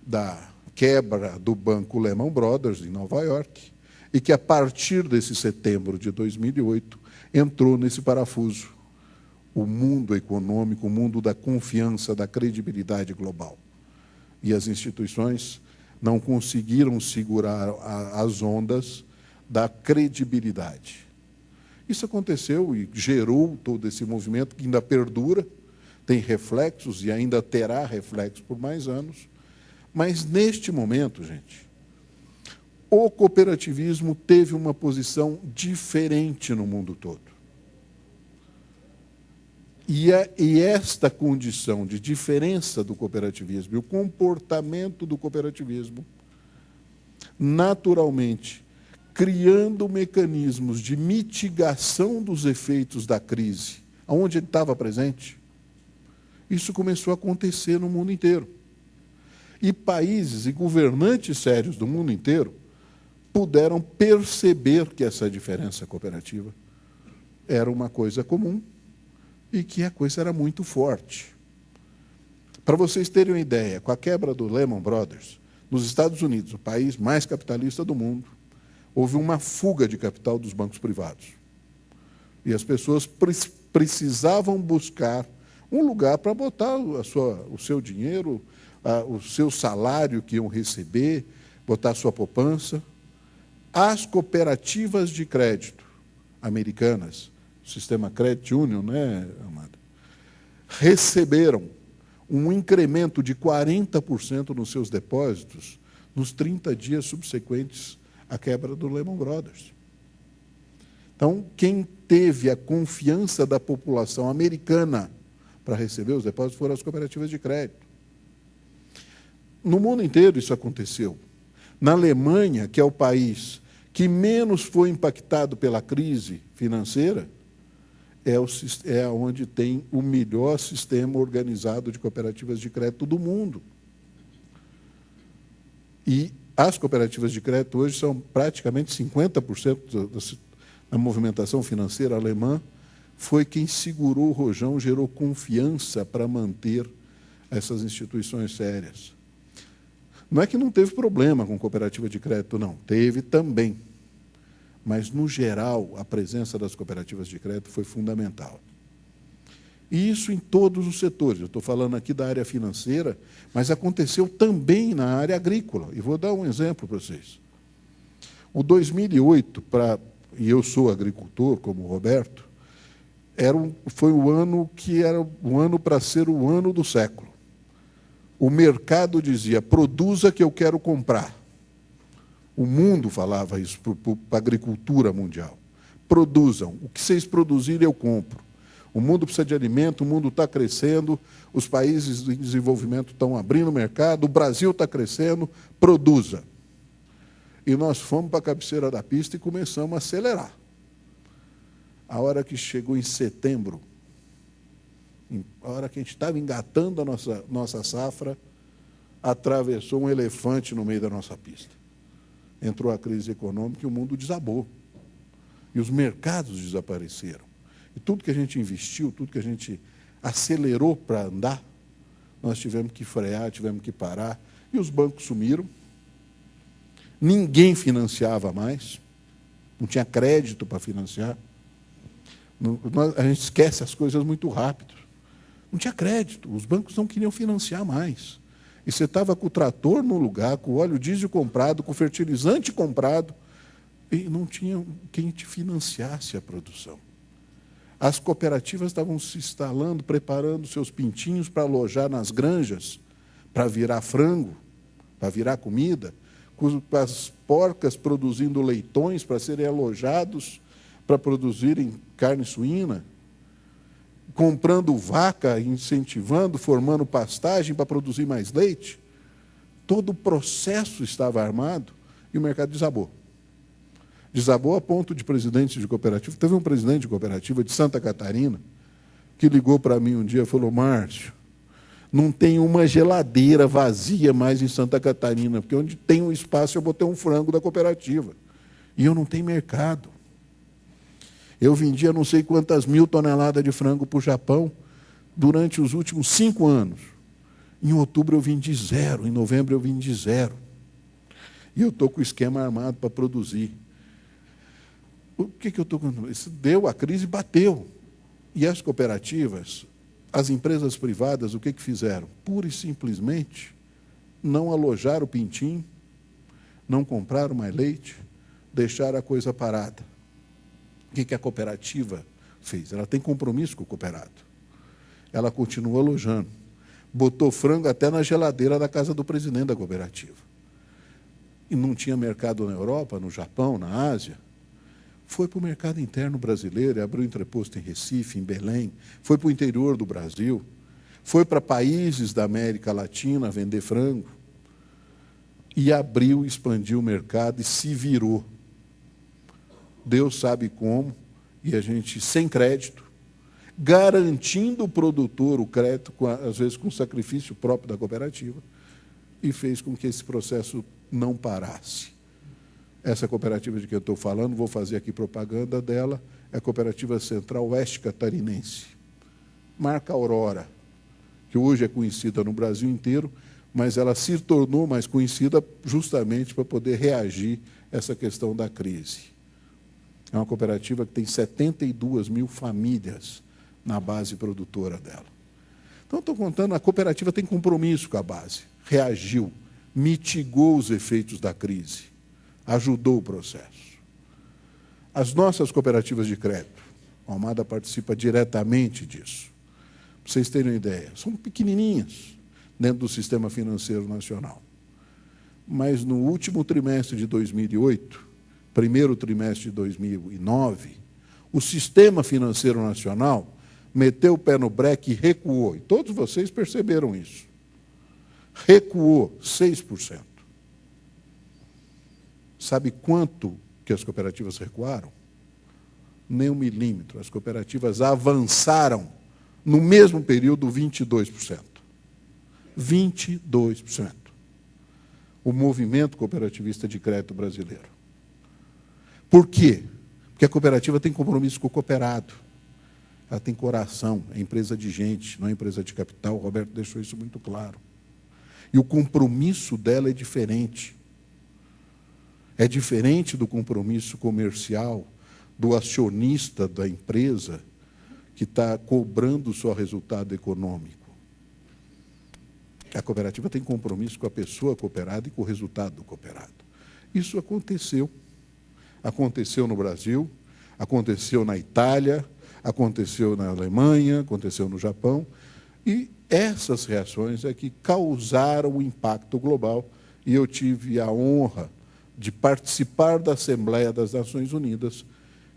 da quebra do banco Lehman Brothers, em Nova York, e que, a partir desse setembro de 2008, entrou nesse parafuso o mundo econômico, o mundo da confiança, da credibilidade global. E as instituições não conseguiram segurar as ondas da credibilidade. Isso aconteceu e gerou todo esse movimento que ainda perdura, tem reflexos e ainda terá reflexos por mais anos. Mas, neste momento, gente, o cooperativismo teve uma posição diferente no mundo todo. E esta condição de diferença do cooperativismo e o comportamento do cooperativismo naturalmente, criando mecanismos de mitigação dos efeitos da crise, onde ele estava presente, isso começou a acontecer no mundo inteiro. E países e governantes sérios do mundo inteiro puderam perceber que essa diferença cooperativa era uma coisa comum e que a coisa era muito forte. Para vocês terem uma ideia, com a quebra do Lehman Brothers, nos Estados Unidos, o país mais capitalista do mundo, houve uma fuga de capital dos bancos privados. E as pessoas precisavam buscar um lugar para botar o seu dinheiro, o seu salário que iam receber, botar a sua poupança. As cooperativas de crédito americanas, o sistema Credit Union, né, Amada, receberam um incremento de 40% nos seus depósitos nos 30 dias subsequentes à quebra do Lehman Brothers. Então, quem teve a confiança da população americana para receber os depósitos foram as cooperativas de crédito. No mundo inteiro isso aconteceu. Na Alemanha, que é o país que menos foi impactado pela crise financeira, é onde tem o melhor sistema organizado de cooperativas de crédito do mundo. E as cooperativas de crédito hoje são praticamente 50% da movimentação financeira alemã. Foi quem segurou o rojão, gerou confiança para manter essas instituições sérias. Não é que não teve problema com cooperativa de crédito, não. Teve também. Mas, no geral, a presença das cooperativas de crédito foi fundamental. E isso em todos os setores. Eu estou falando aqui da área financeira, mas aconteceu também na área agrícola. E vou dar um exemplo para vocês. O 2008, e eu sou agricultor, como o Roberto, foi o ano que era o ano para ser o ano do século. O mercado dizia, produza que eu quero comprar. O mundo falava isso para a agricultura mundial. Produzam. O que vocês produzirem, eu compro. O mundo precisa de alimento, o mundo está crescendo, os países em desenvolvimento estão abrindo o mercado, o Brasil está crescendo, produza. E nós fomos para a cabeceira da pista e começamos a acelerar. A hora que chegou em setembro, a hora que a gente estava engatando a nossa safra, atravessou um elefante no meio da nossa pista. Entrou a crise econômica e o mundo desabou. E os mercados desapareceram. E tudo que a gente investiu, tudo que a gente acelerou para andar, nós tivemos que frear, tivemos que parar. E os bancos sumiram. Ninguém financiava mais. Não tinha crédito para financiar. A gente esquece as coisas muito rápido. Não tinha crédito. Os bancos não queriam financiar mais. E você estava com o trator no lugar, com o óleo diesel comprado, com o fertilizante comprado, e não tinha quem te financiasse a produção. As cooperativas estavam se instalando, preparando seus pintinhos para alojar nas granjas, para virar frango, para virar comida, com as porcas produzindo leitões para serem alojados, para produzirem carne suína, comprando vaca, incentivando, formando pastagem para produzir mais leite. Todo o processo estava armado e o mercado desabou. Desabou a ponto de presidentes de cooperativa. Teve um presidente de cooperativa de Santa Catarina que ligou para mim um dia e falou, Márcio, não tem uma geladeira vazia mais em Santa Catarina, porque onde tem um espaço eu botei um frango da cooperativa. E eu não tenho mercado. Eu vendia não sei quantas mil toneladas de frango para o Japão durante os últimos 5 anos. Em outubro eu vendi 0, em novembro eu vendi 0. E eu estou com o esquema armado para produzir. O que eu estou com isso? Deu, a crise bateu. E as cooperativas, as empresas privadas, o que fizeram? Pura e simplesmente não alojaram o pintinho, não compraram mais leite, deixaram a coisa parada. O que a cooperativa fez? Ela tem compromisso com o cooperado. Ela continua alojando. Botou frango até na geladeira da casa do presidente da cooperativa. E não tinha mercado na Europa, no Japão, na Ásia. Foi para o mercado interno brasileiro, abriu entreposto em Recife, em Belém, foi para o interior do Brasil, foi para países da América Latina vender frango. e abriu, expandiu o mercado e se virou. Deus sabe como, e a gente, sem crédito, garantindo o produtor o crédito, às vezes com sacrifício próprio da cooperativa, e fez com que esse processo não parasse. Essa cooperativa de que eu estou falando, vou fazer aqui propaganda dela, é a Cooperativa Central Oeste Catarinense. Marca Aurora, que hoje é conhecida no Brasil inteiro, mas ela se tornou mais conhecida justamente para poder reagir a essa questão da crise. É uma cooperativa que tem 72 mil famílias na base produtora dela. Então, estou contando, a cooperativa tem compromisso com a base, reagiu, mitigou os efeitos da crise, ajudou o processo. As nossas cooperativas de crédito, a Almada participa diretamente disso. Para vocês terem uma ideia, são pequenininhas dentro do Sistema Financeiro Nacional. Mas no último trimestre de 2008, primeiro trimestre de 2009, o Sistema Financeiro Nacional meteu o pé no breque e recuou. E todos vocês perceberam isso. Recuou 6%. Sabe quanto que as cooperativas recuaram? Nem 1 milímetro. As cooperativas avançaram, no mesmo período, 22%. 22%. O movimento cooperativista de crédito brasileiro. Por quê? Porque a cooperativa tem compromisso com o cooperado. Ela tem coração, é empresa de gente, não é empresa de capital. O Roberto deixou isso muito claro. E o compromisso dela é diferente. É diferente do compromisso comercial do acionista da empresa que está cobrando só resultado econômico. A cooperativa tem compromisso com a pessoa cooperada e com o resultado do cooperado. Isso aconteceu. Aconteceu no Brasil, aconteceu na Itália, aconteceu na Alemanha, aconteceu no Japão, e essas reações é que causaram o impacto global, e eu tive a honra de participar da Assembleia das Nações Unidas,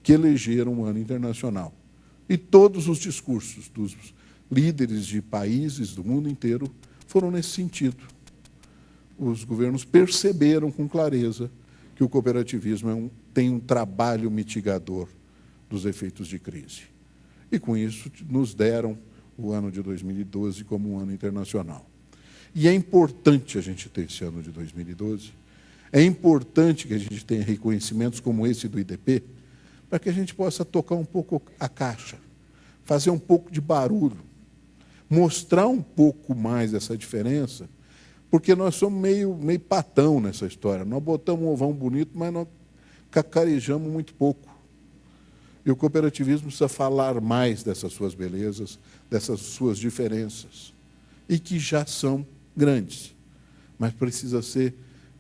que elegeram um ano internacional. E todos os discursos dos líderes de países do mundo inteiro foram nesse sentido. Os governos perceberam com clareza que o cooperativismo tem um trabalho mitigador dos efeitos de crise. E, com isso, nos deram o ano de 2012 como um ano internacional. E é importante a gente ter esse ano de 2012, é importante que a gente tenha reconhecimentos como esse do IDP, para que a gente possa tocar um pouco a caixa, fazer um pouco de barulho, mostrar um pouco mais essa diferença, porque nós somos meio patão nessa história. Nós botamos um ovão bonito, mas nós cacarejamos muito pouco. E o cooperativismo precisa falar mais dessas suas belezas, dessas suas diferenças, e que já são grandes, mas precisa ser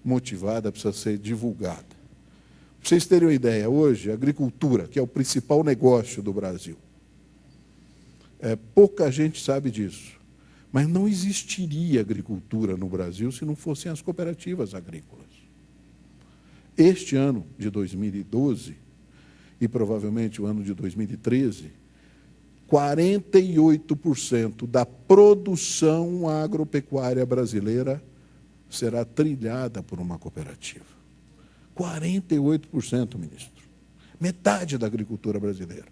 motivada, precisa ser divulgada. Para vocês terem uma ideia, hoje, a agricultura, que é o principal negócio do Brasil, pouca gente sabe disso, mas não existiria agricultura no Brasil se não fossem as cooperativas agrícolas. Este ano de 2012, e provavelmente o ano de 2013, 48% da produção agropecuária brasileira será trilhada por uma cooperativa. 48%, ministro. Metade da agricultura brasileira.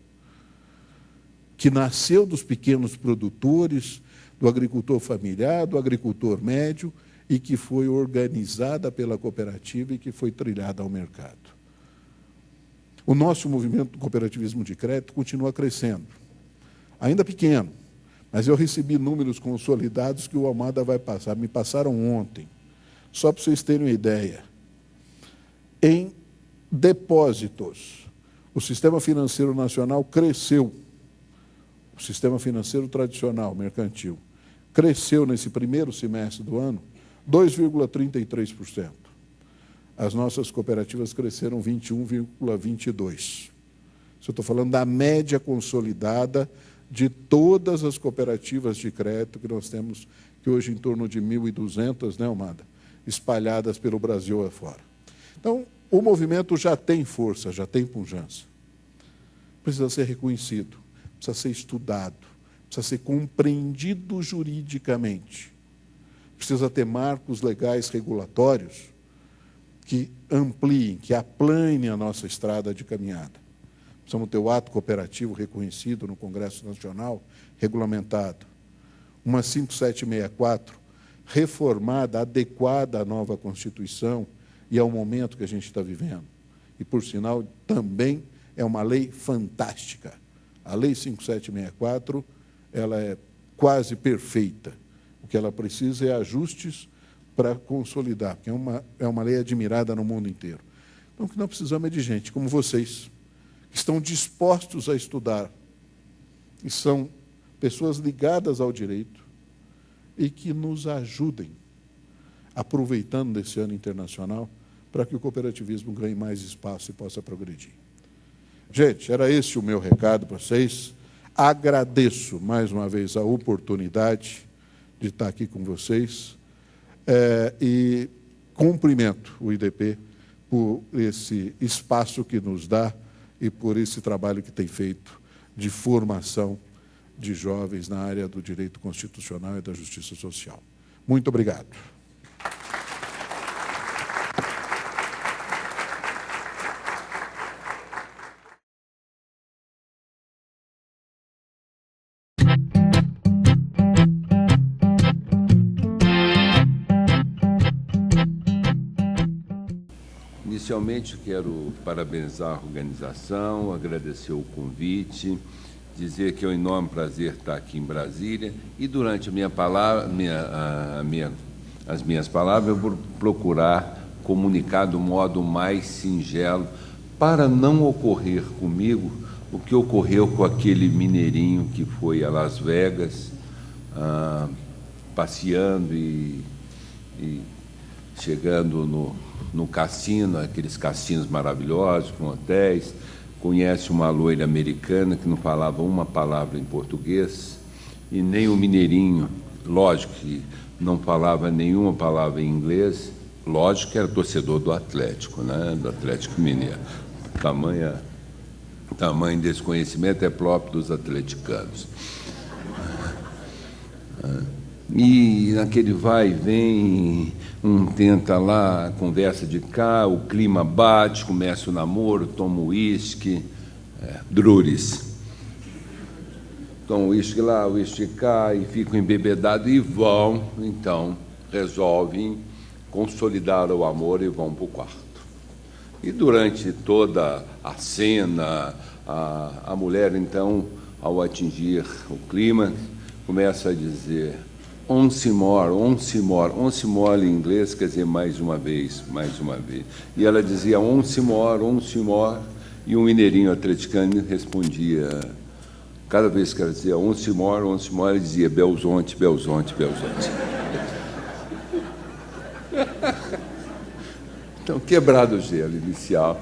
Que nasceu dos pequenos produtores, do agricultor familiar, do agricultor médio, e que foi organizada pela cooperativa e que foi trilhada ao mercado. O nosso movimento do cooperativismo de crédito continua crescendo. Ainda pequeno, mas eu recebi números consolidados que o Almada vai passar. Me passaram ontem. Só para vocês terem uma ideia. Em depósitos, o Sistema Financeiro Nacional cresceu. O sistema financeiro tradicional, mercantil, cresceu nesse primeiro semestre do ano 2,33%. As nossas cooperativas cresceram 21,22%. Eu estou falando da média consolidada de todas as cooperativas de crédito que nós temos, que hoje em torno de 1.200, né, Almada? Espalhadas pelo Brasil afora. Então, o movimento já tem força, já tem pujança. Precisa ser reconhecido, precisa ser estudado, precisa ser compreendido juridicamente. Precisa ter marcos legais regulatórios que ampliem, que aplanem a nossa estrada de caminhada. Precisamos ter o ato cooperativo reconhecido no Congresso Nacional, regulamentado. Uma 5764, reformada, adequada à nova Constituição e ao momento que a gente está vivendo. E, por sinal, também é uma lei fantástica. A Lei 5764, ela é quase perfeita. O que ela precisa é ajustes para consolidar, porque é uma lei admirada no mundo inteiro. Então, o que nós precisamos é de gente como vocês, que estão dispostos a estudar, e são pessoas ligadas ao direito, e que nos ajudem, aproveitando desse ano internacional, para que o cooperativismo ganhe mais espaço e possa progredir. Gente, era esse o meu recado para vocês. Agradeço, mais uma vez, a oportunidade de estar aqui com vocês e cumprimento o IDP por esse espaço que nos dá e por esse trabalho que tem feito de formação de jovens na área do direito constitucional e da justiça social. Muito obrigado. Inicialmente, quero parabenizar a organização, agradecer o convite, dizer que é um enorme prazer estar aqui em Brasília e, durante a minha palavra, as minhas palavras, eu vou procurar comunicar do modo mais singelo para não ocorrer comigo o que ocorreu com aquele mineirinho que foi a Las Vegas, passeando e chegando no cassino, aqueles cassinos maravilhosos, com hotéis, conhece uma loira americana que não falava uma palavra em português, e nem o mineirinho, lógico que não falava nenhuma palavra em inglês, lógico que era torcedor do Atlético, né, do Atlético Mineiro. Tamanho desse conhecimento é próprio dos atleticanos. E naquele vai e vem, um tenta lá, conversa de cá, o clima bate, começa o namoro, toma uísque, druris. Toma uísque lá, uísque cá, e ficam embebedados e vão, então, resolvem consolidar o amor e vão para o quarto. E durante toda a cena, a mulher, então, ao atingir o clima, começa a dizer: once more, once more. Once more em inglês quer dizer mais uma vez, mais uma vez. E ela dizia once more, e um mineirinho atleticano respondia, cada vez que ela dizia once more, ele dizia Belzonte, Belzonte, Belzonte. Então, quebrado o gelo inicial,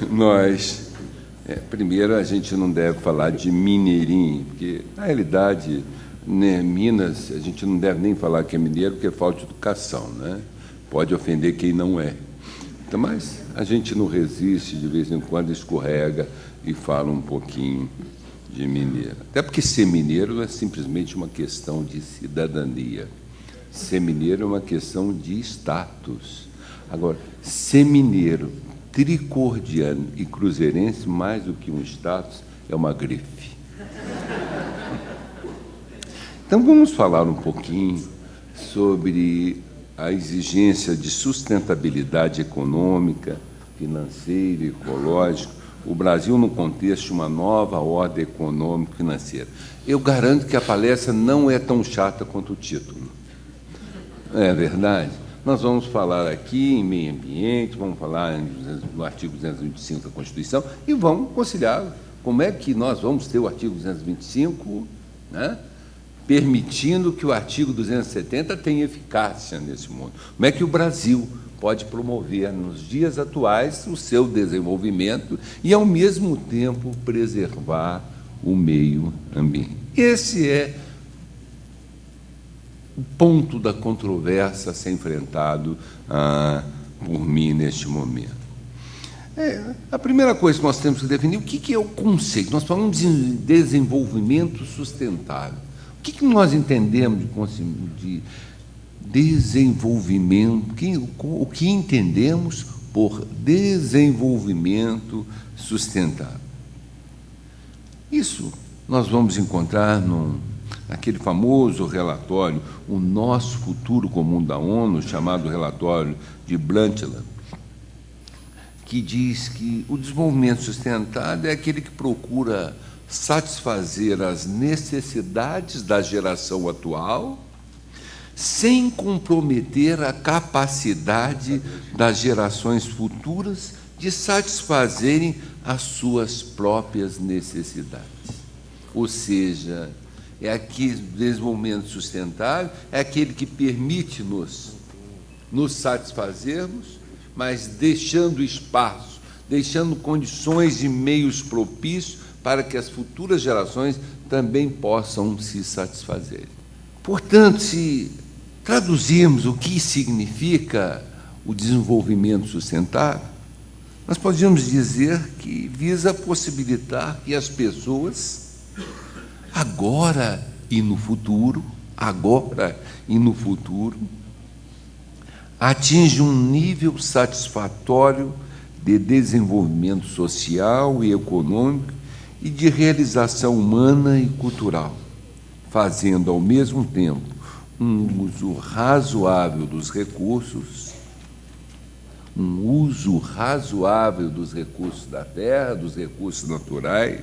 nós... primeiro, a gente não deve falar de mineirinho, porque, na realidade, né, Minas, a gente não deve nem falar que é mineiro, porque falta educação, né? Pode ofender quem não é. Então, mas a gente não resiste, de vez em quando escorrega e fala um pouquinho de mineiro. Até porque ser mineiro é simplesmente uma questão de cidadania. Ser mineiro é uma questão de status. Agora, ser mineiro, tricordiano e cruzeirense, mais do que um status, é uma grife. Então, vamos falar um pouquinho sobre a exigência de sustentabilidade econômica, financeira e ecológica, o Brasil no contexto de uma nova ordem econômico-financeira. Eu garanto que a palestra não é tão chata quanto o título. É verdade? Nós vamos falar aqui em meio ambiente, vamos falar no artigo 225 da Constituição e vamos conciliar como é que nós vamos ter o artigo 225, né, permitindo que o artigo 270 tenha eficácia nesse mundo. Como é que o Brasil pode promover, nos dias atuais, o seu desenvolvimento e, ao mesmo tempo, preservar o meio ambiente. Esse é o ponto da controvérsia a ser enfrentado por mim neste momento. A primeira coisa que nós temos que definir, o que é o conceito? Nós falamos de desenvolvimento sustentável. O que nós entendemos desenvolvimento, o que entendemos por desenvolvimento sustentável. Isso nós vamos encontrar naquele famoso relatório, O Nosso Futuro Comum da ONU, chamado relatório de Brundtland, que diz que o desenvolvimento sustentável é aquele que procura satisfazer as necessidades da geração atual, sem comprometer a capacidade das gerações futuras de satisfazerem as suas próprias necessidades. Ou seja, é aquele desenvolvimento sustentável, é aquele que permite nos satisfazermos, mas deixando espaço, deixando condições e meios propícios para que as futuras gerações também possam se satisfazerem. Portanto, se traduzirmos o que significa o desenvolvimento sustentável, nós podemos dizer que visa possibilitar que as pessoas, agora e no futuro, atinjam um nível satisfatório de desenvolvimento social e econômico e de realização humana e cultural, fazendo ao mesmo tempo um uso razoável dos recursos, da terra, dos recursos naturais,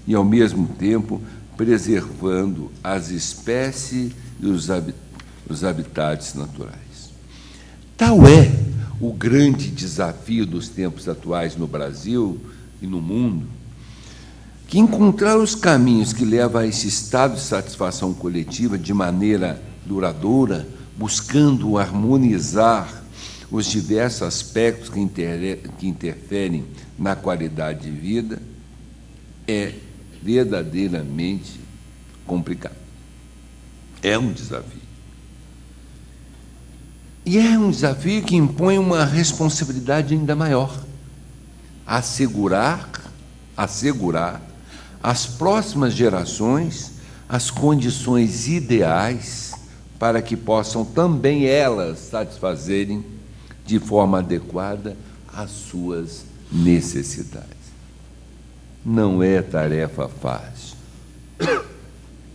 e ao mesmo tempo preservando as espécies e os habitats naturais. Tal é o grande desafio dos tempos atuais no Brasil e no mundo, que encontrar os caminhos que levam a esse estado de satisfação coletiva de maneira duradoura, buscando harmonizar os diversos aspectos que interferem na qualidade de vida, é verdadeiramente complicado. É um desafio. E é um desafio que impõe uma responsabilidade ainda maior: assegurar às próximas gerações as condições ideais para que possam também elas satisfazerem de forma adequada as suas necessidades. Não é tarefa fácil.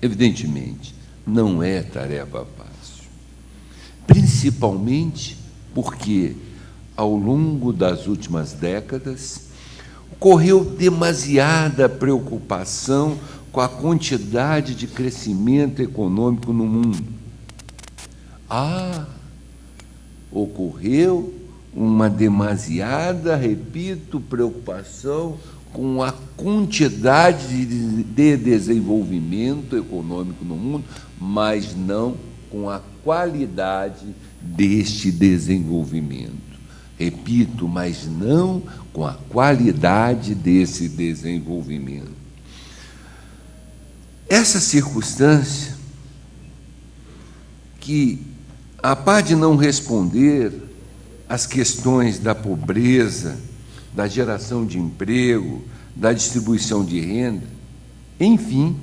Evidentemente, não é tarefa fácil. Principalmente porque, ao longo das últimas décadas, ocorreu demasiada preocupação com a quantidade de crescimento econômico no mundo. Ocorreu uma demasiada, preocupação com a quantidade de desenvolvimento econômico no mundo, mas não com a qualidade deste desenvolvimento. Repito, mas não com a qualidade desse desenvolvimento. Essa circunstância, que, a par de não responder às questões da pobreza, da geração de emprego, da distribuição de renda, enfim,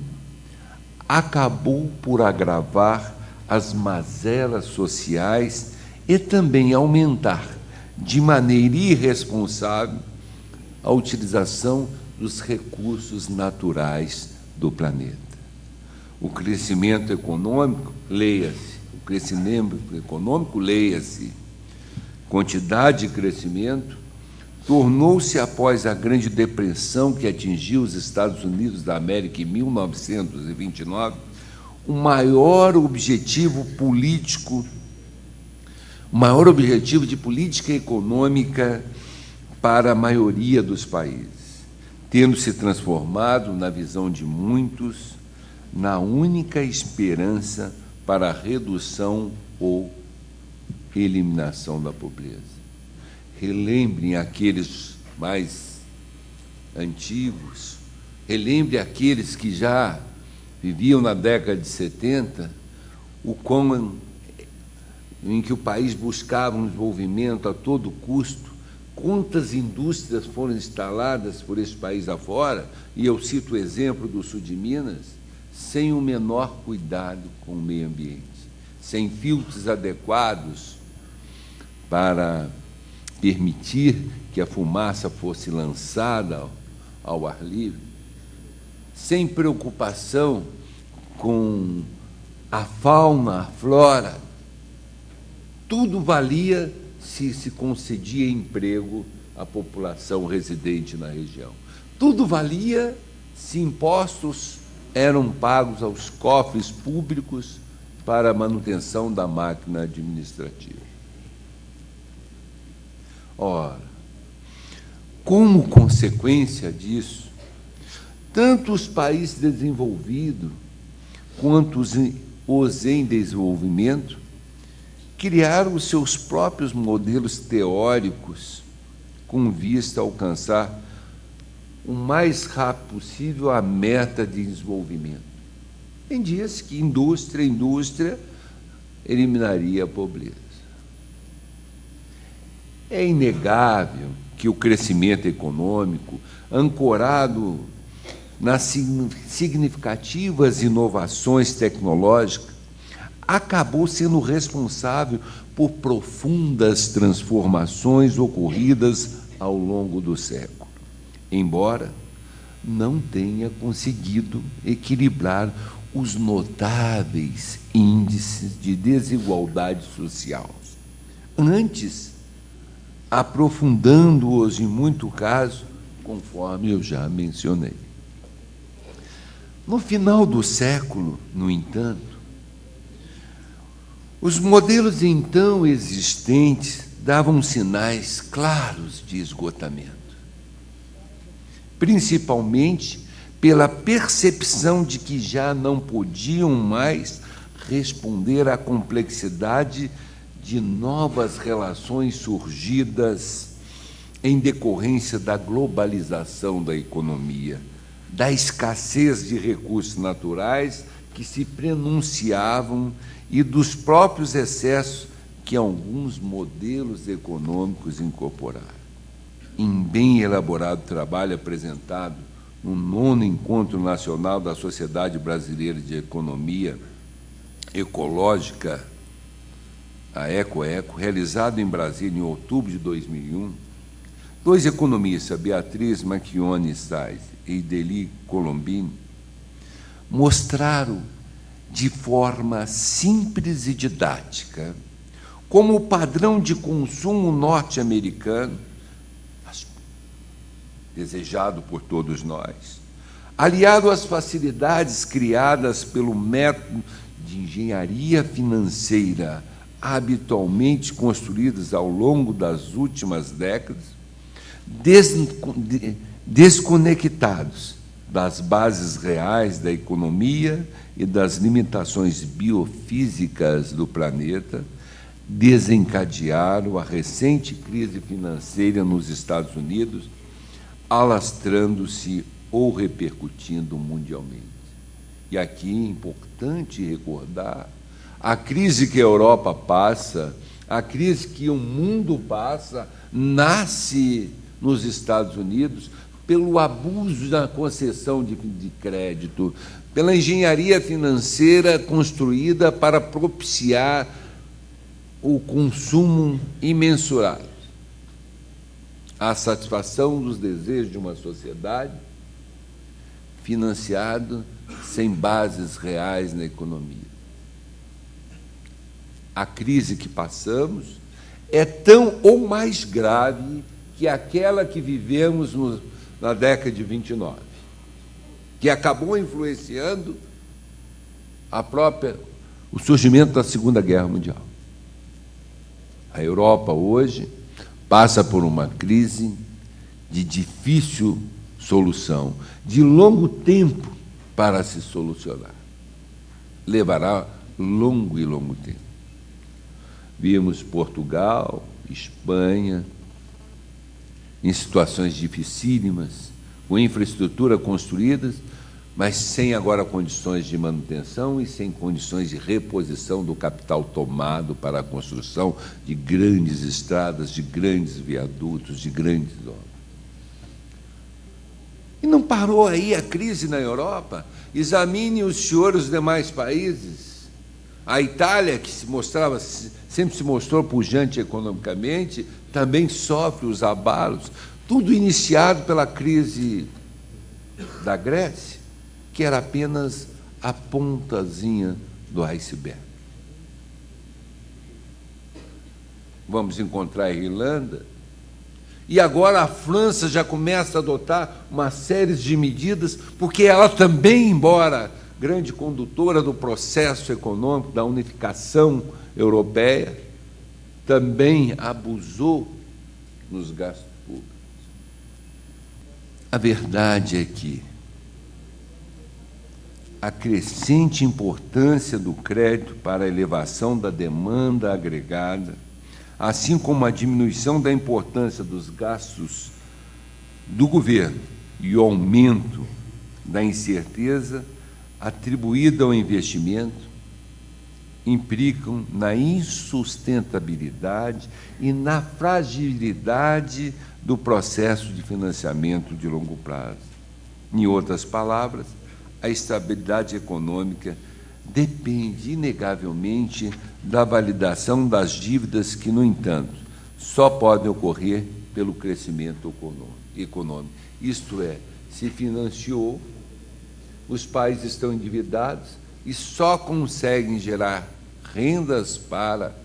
acabou por agravar as mazelas sociais e também aumentar de maneira irresponsável a utilização dos recursos naturais do planeta. O crescimento econômico, leia-se, quantidade de crescimento, tornou-se, após a Grande Depressão que atingiu os Estados Unidos da América em 1929, o maior objetivo de política econômica para a maioria dos países, tendo se transformado, na visão de muitos, na única esperança para a redução ou eliminação da pobreza. Relembrem aqueles mais antigos, relembrem aqueles que já viviam na década de 70, em que o país buscava um desenvolvimento a todo custo, quantas indústrias foram instaladas por esse país afora, e eu cito o exemplo do sul de Minas, sem o menor cuidado com o meio ambiente, sem filtros adequados para permitir que a fumaça fosse lançada ao ar livre, sem preocupação com a fauna, a flora, tudo valia se se concedia emprego à população residente na região. Tudo valia se impostos eram pagos aos cofres públicos para a manutenção da máquina administrativa. Ora, como consequência disso, tanto os países desenvolvidos quanto os em desenvolvimento criaram os seus próprios modelos teóricos com vista a alcançar o mais rápido possível a meta de desenvolvimento. Quem diz que indústria eliminaria a pobreza. É inegável que o crescimento econômico, ancorado nas significativas inovações tecnológicas, acabou sendo responsável por profundas transformações ocorridas ao longo do século, embora não tenha conseguido equilibrar os notáveis índices de desigualdade social. Antes, aprofundando-os em muito caso, conforme eu já mencionei. No final do século, no entanto, os modelos então existentes davam sinais claros de esgotamento, principalmente pela percepção de que já não podiam mais responder à complexidade de novas relações surgidas em decorrência da globalização da economia, da escassez de recursos naturais que se prenunciavam e dos próprios excessos que alguns modelos econômicos incorporaram. Em bem elaborado trabalho apresentado no 9º Encontro Nacional da Sociedade Brasileira de Economia Ecológica, a EcoEco, realizado em Brasília em outubro de 2001, dois economistas, Beatriz Macchione Sais e Ideli Colombini, mostraram de forma simples e didática como o padrão de consumo norte-americano, desejado por todos nós, aliado às facilidades criadas pelo método de engenharia financeira habitualmente construídas ao longo das últimas décadas, desconectados das bases reais da economia e das limitações biofísicas do planeta, desencadearam a recente crise financeira nos Estados Unidos, alastrando-se ou repercutindo mundialmente. E aqui é importante recordar a crise que a Europa passa, a crise que o mundo passa, nasce nos Estados Unidos pelo abuso da concessão de crédito, pela engenharia financeira construída para propiciar o consumo imensurável, a satisfação dos desejos de uma sociedade financiado sem bases reais na economia. A crise que passamos é tão ou mais grave que aquela que vivemos na década de 29, que acabou influenciando o surgimento da Segunda Guerra Mundial. A Europa hoje passa por uma crise de difícil solução, de longo tempo para se solucionar. Levará longo tempo. Vimos Portugal, Espanha, em situações dificílimas, com infraestrutura construídas, mas sem agora condições de manutenção e sem condições de reposição do capital tomado para a construção de grandes estradas, de grandes viadutos, de grandes obras. E não parou aí a crise na Europa. Examine os senhores os demais países. A Itália, que sempre se mostrou pujante economicamente, também sofre os abalos, tudo iniciado pela crise da Grécia, que era apenas a pontazinha do iceberg. Vamos encontrar a Irlanda, e agora a França já começa a adotar uma série de medidas, porque ela também, embora grande condutora do processo econômico, da unificação europeia, também abusou nos gastos públicos. A verdade é que a crescente importância do crédito para a elevação da demanda agregada, assim como a diminuição da importância dos gastos do governo e o aumento da incerteza atribuída ao investimento, implicam na insustentabilidade e na fragilidade do processo de financiamento de longo prazo. Em outras palavras, a estabilidade econômica depende, inegavelmente, da validação das dívidas que, no entanto, só podem ocorrer pelo crescimento econômico. Isto é, se financiou, os países estão endividados e só conseguem gerar rendas para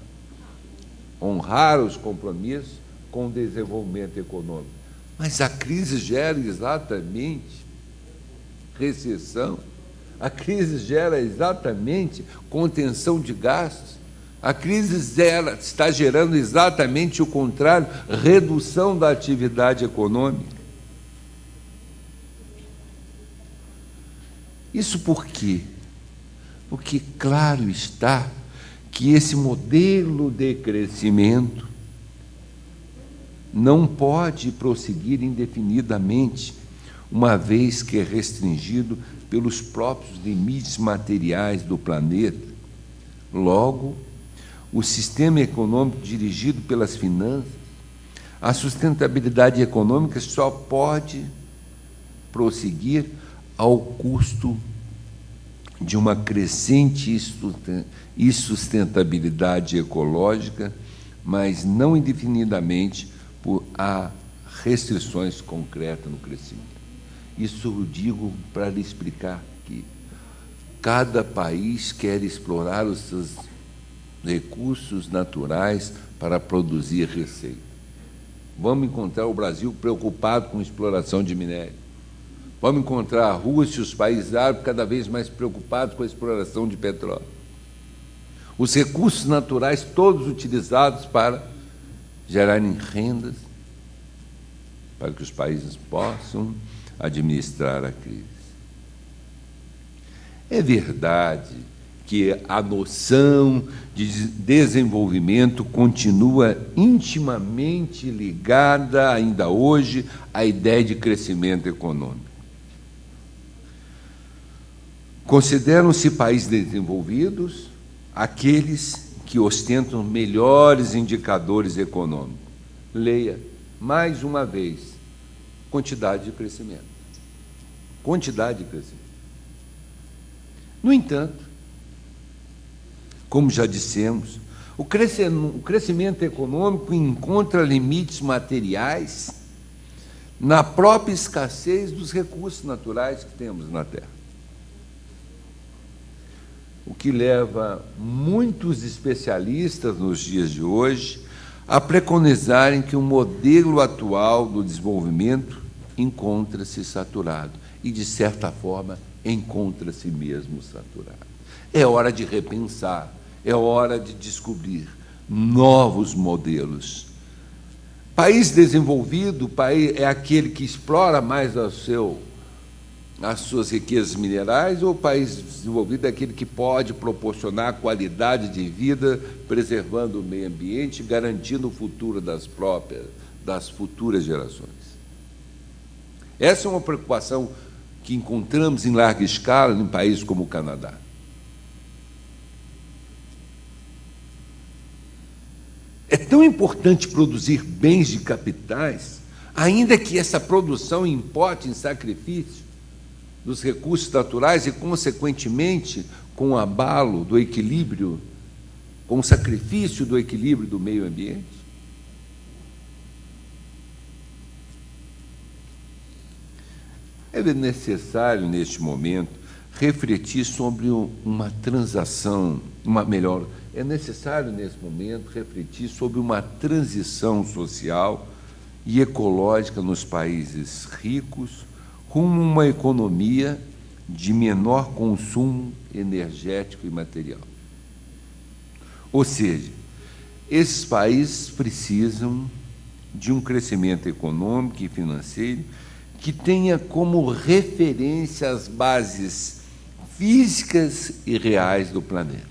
honrar os compromissos com o desenvolvimento econômico. Mas a crise gera exatamente recessão, a crise gera exatamente contenção de gastos, a crise está gerando exatamente o contrário, redução da atividade econômica. Isso por quê? Porque claro está que esse modelo de crescimento não pode prosseguir indefinidamente, uma vez que é restringido pelos próprios limites materiais do planeta. Logo, o sistema econômico dirigido pelas finanças, a sustentabilidade econômica só pode prosseguir ao custo de uma crescente insustentabilidade ecológica, mas não indefinidamente por restrições concretas no crescimento. Isso eu digo para lhe explicar que cada país quer explorar os seus recursos naturais para produzir receita. Vamos encontrar o Brasil preocupado com a exploração de minério. Vamos encontrar a Rússia e os países árabes cada vez mais preocupados com a exploração de petróleo. Os recursos naturais todos utilizados para gerarem rendas, para que os países possam administrar a crise. É verdade que a noção de desenvolvimento continua intimamente ligada, ainda hoje, à ideia de crescimento econômico. Consideram-se países desenvolvidos aqueles que ostentam melhores indicadores econômicos. Leia, mais uma vez, quantidade de crescimento. Quantidade de crescimento. No entanto, como já dissemos, o crescimento econômico encontra limites materiais na própria escassez dos recursos naturais que temos na Terra. O que leva muitos especialistas nos dias de hoje a preconizarem que o modelo atual do desenvolvimento encontra-se saturado e, de certa forma, encontra-se mesmo saturado. É hora de repensar, é hora de descobrir novos modelos. País desenvolvido é aquele que explora mais as suas riquezas minerais, ou o país desenvolvido é aquele que pode proporcionar qualidade de vida, preservando o meio ambiente, garantindo o futuro das futuras gerações. Essa é uma preocupação que encontramos em larga escala em países como o Canadá. É tão importante produzir bens de capitais, ainda que essa produção importe em sacrifício dos recursos naturais e, consequentemente, com o abalo do equilíbrio, com o sacrifício do equilíbrio do meio ambiente? É necessário, neste momento, refletir sobre uma transação, é necessário, nesse momento, refletir sobre uma transição social e ecológica nos países ricos rumo a uma economia de menor consumo energético e material. Ou seja, esses países precisam de um crescimento econômico e financeiro que tenha como referência as bases físicas e reais do planeta.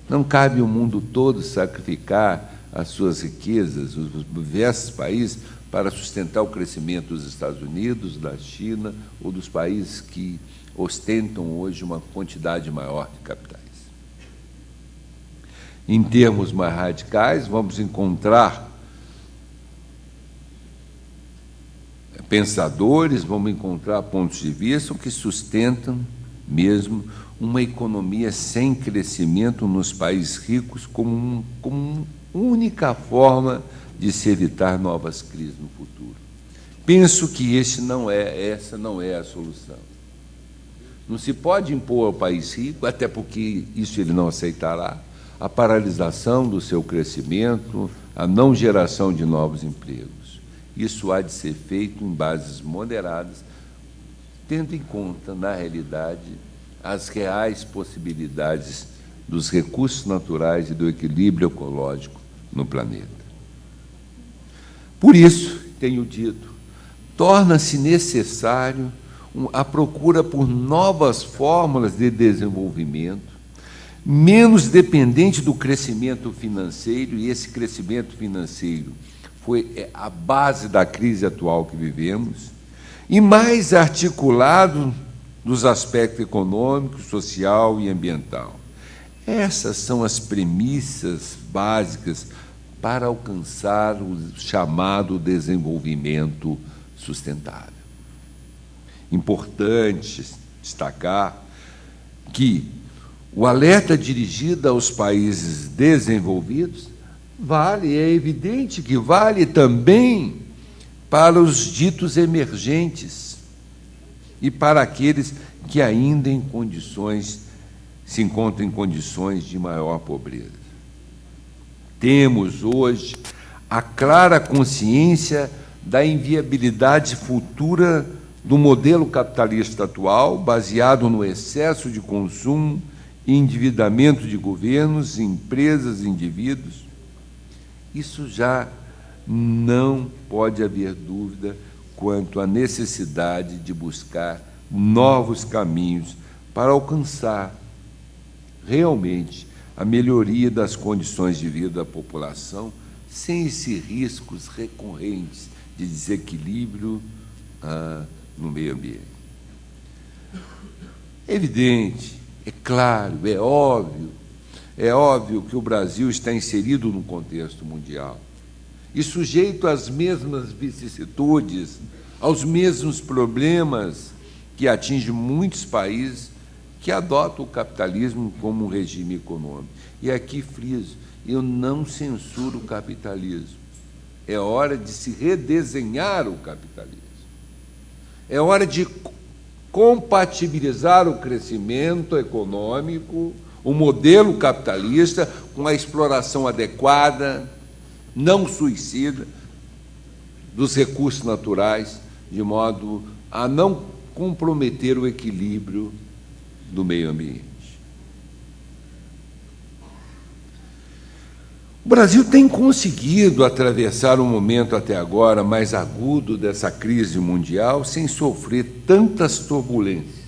Não cabe o mundo todo sacrificar as suas riquezas, os diversos países, para sustentar o crescimento dos Estados Unidos, da China ou dos países que ostentam hoje uma quantidade maior de capitais. Em termos mais radicais, vamos encontrar pensadores, vamos encontrar pontos de vista que sustentam mesmo uma economia sem crescimento nos países ricos como única forma de se evitar novas crises no futuro. Penso que essa não é a solução. Não se pode impor ao país rico, até porque isso ele não aceitará, a paralisação do seu crescimento, a não geração de novos empregos. Isso há de ser feito em bases moderadas, tendo em conta, na realidade, as reais possibilidades dos recursos naturais e do equilíbrio ecológico no planeta. Por isso, tenho dito, torna-se necessário a procura por novas fórmulas de desenvolvimento, menos dependente do crescimento financeiro, e esse crescimento financeiro foi a base da crise atual que vivemos, e mais articulado dos aspectos econômico, social e ambiental. Essas são as premissas básicas para alcançar o chamado desenvolvimento sustentável. Importante destacar que o alerta dirigido aos países desenvolvidos vale, é evidente que vale também para os ditos emergentes e para aqueles que ainda se encontram em condições de maior pobreza. Temos hoje a clara consciência da inviabilidade futura do modelo capitalista atual, baseado no excesso de consumo e endividamento de governos, empresas e indivíduos. Isso já não pode haver dúvida quanto à necessidade de buscar novos caminhos para alcançar realmente a melhoria das condições de vida da população, sem esses riscos recorrentes de desequilíbrio no meio ambiente. É evidente, é claro, é óbvio que o Brasil está inserido no contexto mundial e sujeito às mesmas vicissitudes, aos mesmos problemas que atingem muitos países que adotam o capitalismo como um regime econômico. E aqui friso, eu não censuro o capitalismo. É hora de se redesenhar o capitalismo. É hora de compatibilizar o crescimento econômico, o modelo capitalista, com a exploração adequada, não suicida, dos recursos naturais, de modo a não comprometer o equilíbrio do meio ambiente. O Brasil tem conseguido atravessar um momento até agora mais agudo dessa crise mundial sem sofrer tantas turbulências.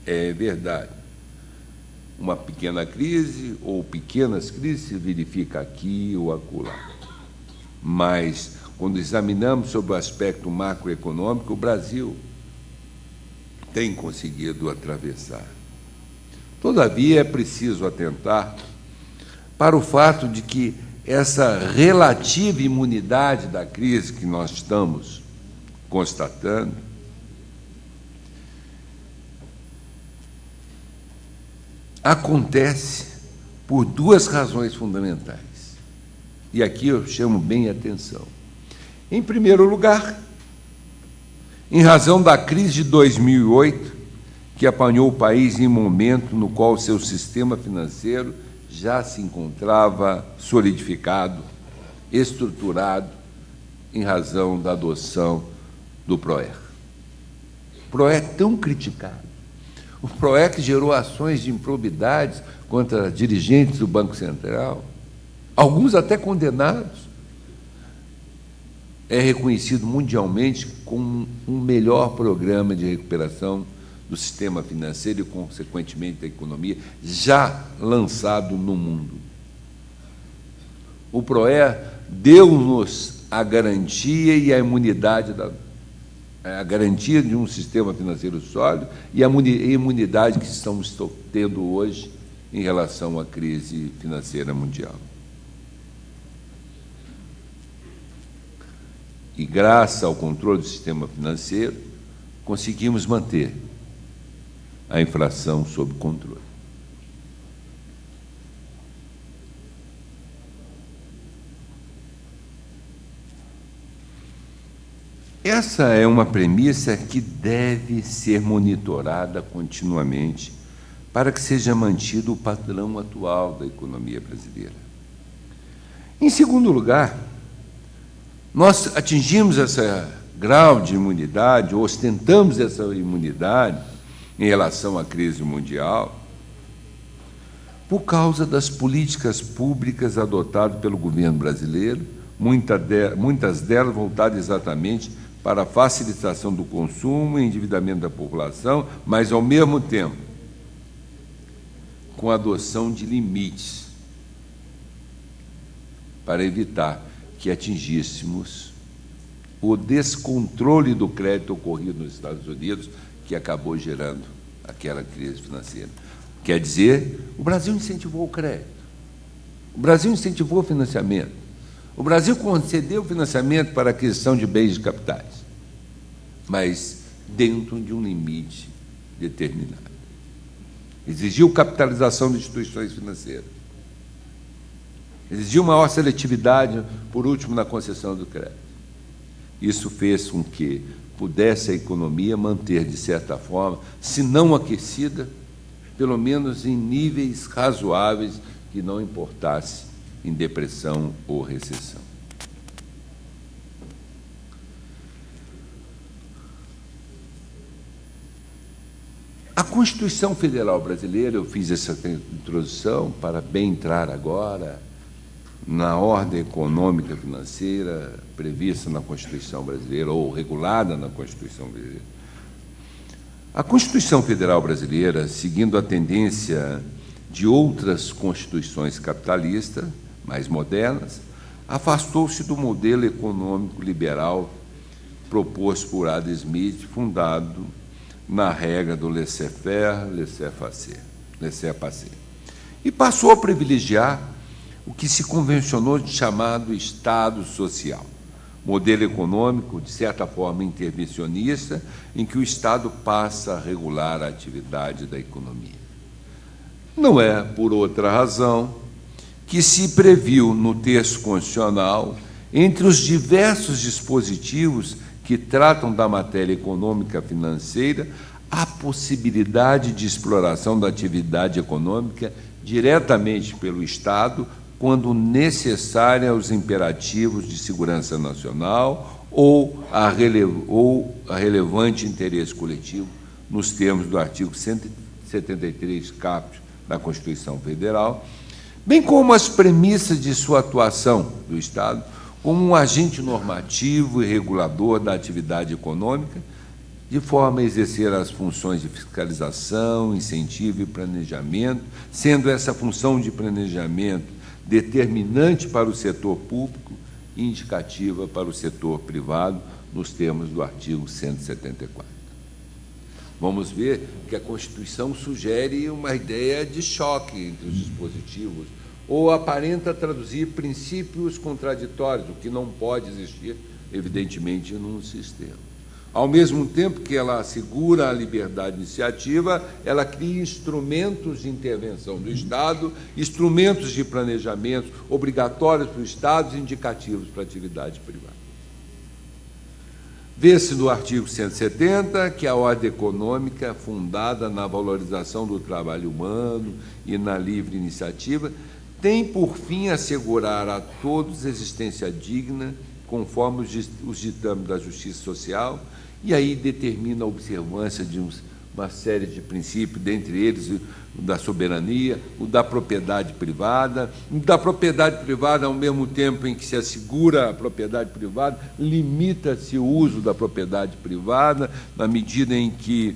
É verdade. Uma pequena crise ou pequenas crises se verifica aqui ou acolá. Mas, quando examinamos sobre o aspecto macroeconômico, o Brasil tem conseguido atravessar. Todavia, é preciso atentar para o fato de que essa relativa imunidade da crise que nós estamos constatando acontece por duas razões fundamentais. E aqui eu chamo bem a atenção. Em primeiro lugar, em razão da crise de 2008, que apanhou o país em um momento no qual seu sistema financeiro já se encontrava solidificado, estruturado, em razão da adoção do PROER. O PROER é tão criticado. O PROER que gerou ações de improbidades contra dirigentes do Banco Central, alguns até condenados, é reconhecido mundialmente como um melhor programa de recuperação do sistema financeiro e, consequentemente, da economia, já lançado no mundo. O PROER deu-nos a garantia e a imunidade, a garantia de um sistema financeiro sólido e a imunidade que estamos tendo hoje em relação à crise financeira mundial. E, graças ao controle do sistema financeiro, conseguimos manter a inflação sob controle. Essa é uma premissa que deve ser monitorada continuamente para que seja mantido o padrão atual da economia brasileira. Em segundo lugar, nós atingimos esse grau de imunidade, ostentamos essa imunidade em relação à crise mundial, por causa das políticas públicas adotadas pelo governo brasileiro, muitas delas voltadas exatamente para a facilitação do consumo e endividamento da população, mas, ao mesmo tempo, com a adoção de limites para evitar que atingíssemos o descontrole do crédito ocorrido nos Estados Unidos, que acabou gerando aquela crise financeira. Quer dizer, o Brasil incentivou o crédito, o Brasil incentivou o financiamento, o Brasil concedeu financiamento para a aquisição de bens de capitais, mas dentro de um limite determinado. Exigiu capitalização de instituições financeiras, exigiu maior seletividade, por último, na concessão do crédito. Isso fez com que pudesse a economia manter, de certa forma, se não aquecida, pelo menos em níveis razoáveis, que não importasse em depressão ou recessão. A Constituição Federal Brasileira, eu fiz essa introdução para bem entrar agora na ordem econômica financeira prevista na Constituição Brasileira, ou regulada na Constituição Brasileira. A Constituição Federal Brasileira, seguindo a tendência de outras constituições capitalistas, mais modernas, afastou-se do modelo econômico liberal proposto por Adam Smith, fundado na regra do laissez-faire, laissez-passer, e passou a privilegiar o que se convencionou de chamado Estado Social, modelo econômico, de certa forma, intervencionista, em que o Estado passa a regular a atividade da economia. Não é por outra razão que se previu no texto constitucional, entre os diversos dispositivos que tratam da matéria econômica financeira, a possibilidade de exploração da atividade econômica diretamente pelo Estado, quando necessária aos imperativos de segurança nacional ou a relevante interesse coletivo, nos termos do artigo 173, caput da Constituição Federal, bem como as premissas de sua atuação do Estado como um agente normativo e regulador da atividade econômica, de forma a exercer as funções de fiscalização, incentivo e planejamento, sendo essa função de planejamento determinante para o setor público e indicativa para o setor privado, nos termos do artigo 174. Vamos ver que a Constituição sugere uma ideia de choque entre os dispositivos, ou aparenta traduzir princípios contraditórios, o que não pode existir, evidentemente, num sistema. Ao mesmo tempo que ela assegura a liberdade de iniciativa, ela cria instrumentos de intervenção do Estado, instrumentos de planejamento obrigatórios para o Estado e indicativos para a atividade privada. Vê-se no artigo 170 que a ordem econômica, fundada na valorização do trabalho humano e na livre iniciativa, tem por fim assegurar a todos existência digna, conforme os ditames da justiça social, e aí determina a observância de uma série de princípios, dentre eles o da soberania, o da propriedade privada. O da propriedade privada, ao mesmo tempo em que se assegura a propriedade privada, limita-se o uso da propriedade privada, na medida em que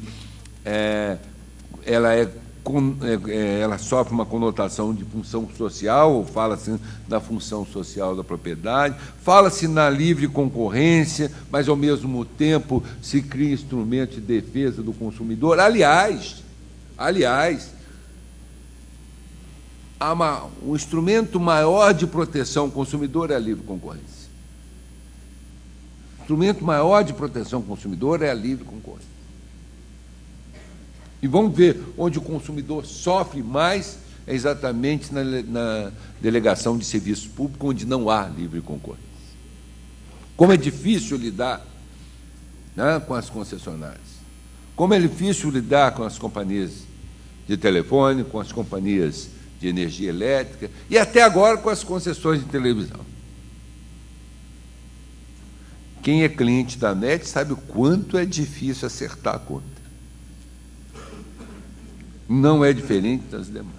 ela sofre uma conotação de função social, fala-se da função social da propriedade, fala-se na livre concorrência, mas, ao mesmo tempo, se cria instrumento de defesa do consumidor. Aliás, o instrumento maior de proteção ao consumidor é a livre concorrência. O instrumento maior de proteção ao consumidor é a livre concorrência. E vamos ver onde o consumidor sofre mais, é exatamente na delegação de serviço público, onde não há livre concorrência. Como é difícil lidar, né, com as concessionárias. Como é difícil lidar com as companhias de telefone, com as companhias de energia elétrica e até agora com as concessões de televisão. Quem é cliente da NET sabe o quanto é difícil acertar a conta. Não é diferente das demais.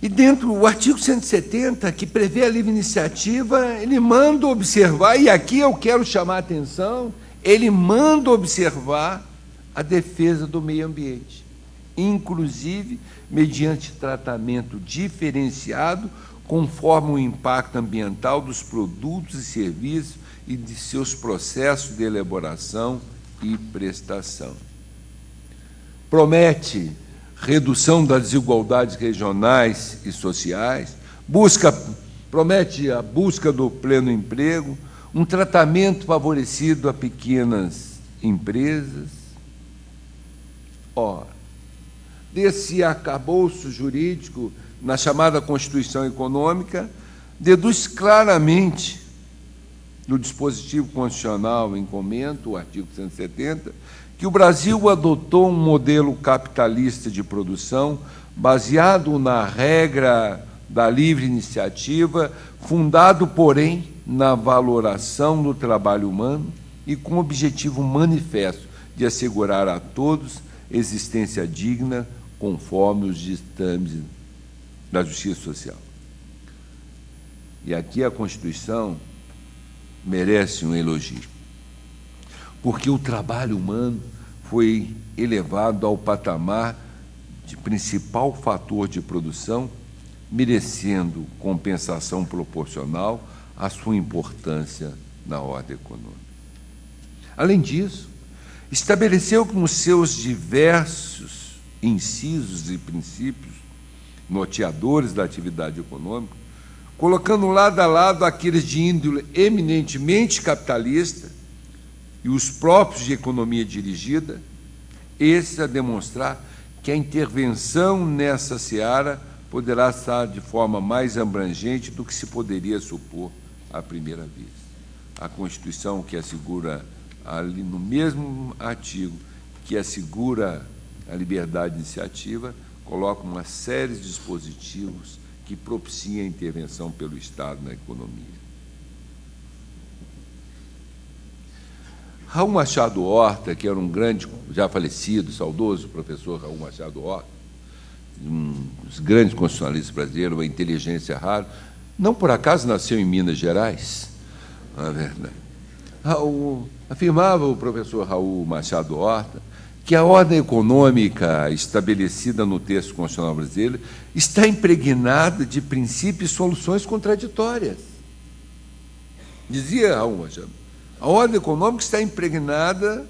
E dentro do artigo 170, que prevê a livre iniciativa, ele manda observar, e aqui eu quero chamar a atenção, ele manda observar a defesa do meio ambiente, inclusive mediante tratamento diferenciado conforme o impacto ambiental dos produtos e serviços e de seus processos de elaboração e prestação. Promete redução das desigualdades regionais e sociais, promete a busca do pleno emprego, um tratamento favorecido a pequenas empresas. Ora, desse arcabouço jurídico, na chamada Constituição Econômica, deduz claramente do dispositivo constitucional em comento, o artigo 170, que o Brasil adotou um modelo capitalista de produção baseado na regra da livre iniciativa, fundado, porém, na valoração do trabalho humano e com o objetivo manifesto de assegurar a todos existência digna, conforme os ditames da justiça social. E aqui a Constituição merece um elogio, porque o trabalho humano foi elevado ao patamar de principal fator de produção, merecendo compensação proporcional à sua importância na ordem econômica. Além disso, estabeleceu que nos seus diversos incisos e princípios norteadores da atividade econômica, colocando lado a lado aqueles de índole eminentemente capitalista e os próprios de economia dirigida, esse a demonstrar que a intervenção nessa seara poderá estar de forma mais abrangente do que se poderia supor à primeira vista. A Constituição, que assegura, ali no mesmo artigo, que assegura a liberdade de iniciativa, coloca uma série de dispositivos que propicia a intervenção pelo Estado na economia. Raul Machado Horta, que era um grande, já falecido, saudoso professor Raul Machado Horta, um dos grandes constitucionalistas brasileiros, uma inteligência rara, não por acaso nasceu em Minas Gerais, não é verdade? Afirmava o professor Raul Machado Horta que a ordem econômica estabelecida no texto constitucional brasileiro está impregnada de princípios e soluções contraditórias. Dizia Raul Machado, a ordem econômica está impregnada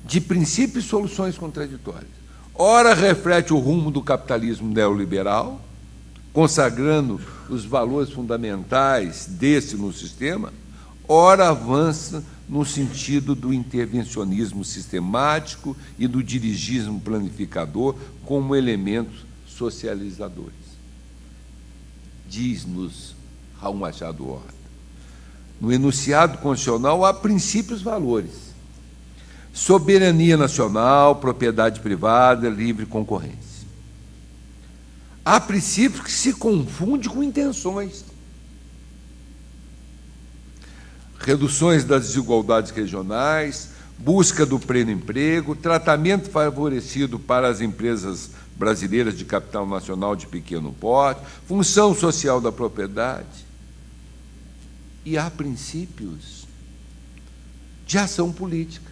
de princípios e soluções contraditórias. Ora, reflete o rumo do capitalismo neoliberal, consagrando os valores fundamentais desse no sistema, ora avança no sentido do intervencionismo sistemático e do dirigismo planificador como elementos socializadores. Diz-nos Raul Machado Horta: no enunciado constitucional há princípios valores: soberania nacional, propriedade privada, livre concorrência. Há princípios que se confundem com intenções. Reduções das desigualdades regionais, busca do pleno emprego, tratamento favorecido para as empresas brasileiras de capital nacional de pequeno porte, função social da propriedade. E há princípios de ação política: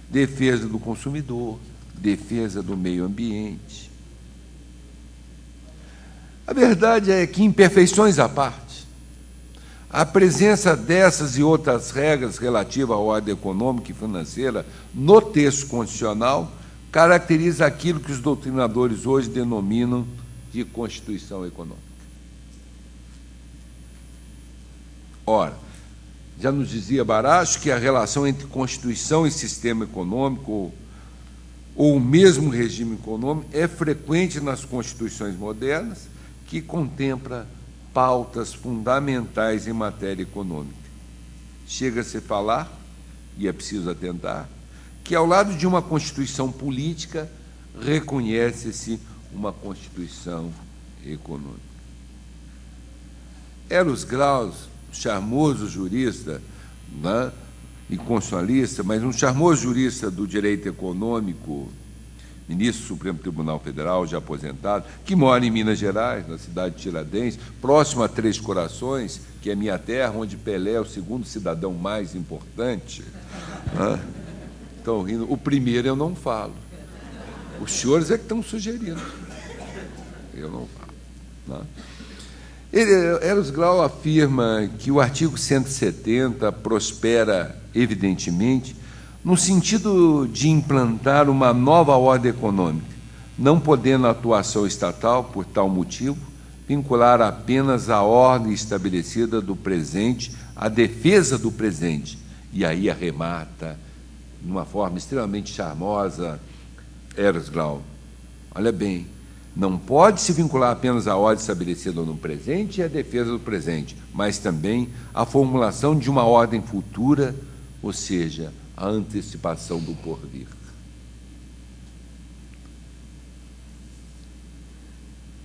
defesa do consumidor, defesa do meio ambiente. A verdade é que, imperfeições à parte, a presença dessas e outras regras relativas à ordem econômica e financeira no texto constitucional caracteriza aquilo que os doutrinadores hoje denominam de Constituição econômica. Ora, já nos dizia Baracho que a relação entre Constituição e sistema econômico, ou o mesmo regime econômico, é frequente nas constituições modernas, que contempla pautas fundamentais em matéria econômica. Chega-se a falar, e é preciso atentar, que ao lado de uma Constituição política, reconhece-se uma Constituição econômica. Eros Graus, charmoso jurista, né, e constitucionalista, mas um charmoso jurista do direito econômico, ministro do Supremo Tribunal Federal, já aposentado, que mora em Minas Gerais, na cidade de Tiradentes, próximo a Três Corações, que é minha terra, onde Pelé é o segundo cidadão mais importante. Né? Estão rindo. O primeiro eu não falo. Os senhores é que estão sugerindo. Eu não falo. Né? Eros Grau afirma que o artigo 170 prospera, evidentemente, no sentido de implantar uma nova ordem econômica, não podendo a atuação estatal, por tal motivo, vincular apenas a ordem estabelecida do presente à defesa do presente. E aí arremata, de uma forma extremamente charmosa, Eros Grau: olha bem, não pode se vincular apenas a ordem estabelecida no presente e a defesa do presente, mas também a formulação de uma ordem futura, ou seja, a antecipação do porvir.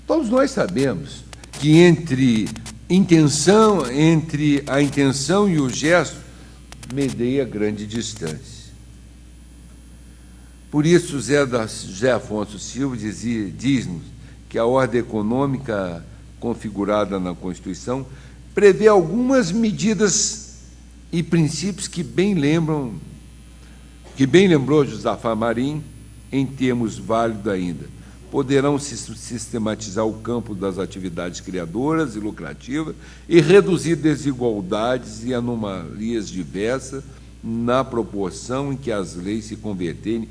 Todos nós sabemos que entre a intenção e o gesto medeia grande distância. Por isso, José Afonso Silva diz-nos que a ordem econômica configurada na Constituição prevê algumas medidas e princípios que bem lembrou Josafá Marim, em termos válidos ainda. Poderão sistematizar o campo das atividades criadoras e lucrativas e reduzir desigualdades e anomalias diversas na proporção em que as leis se converterem,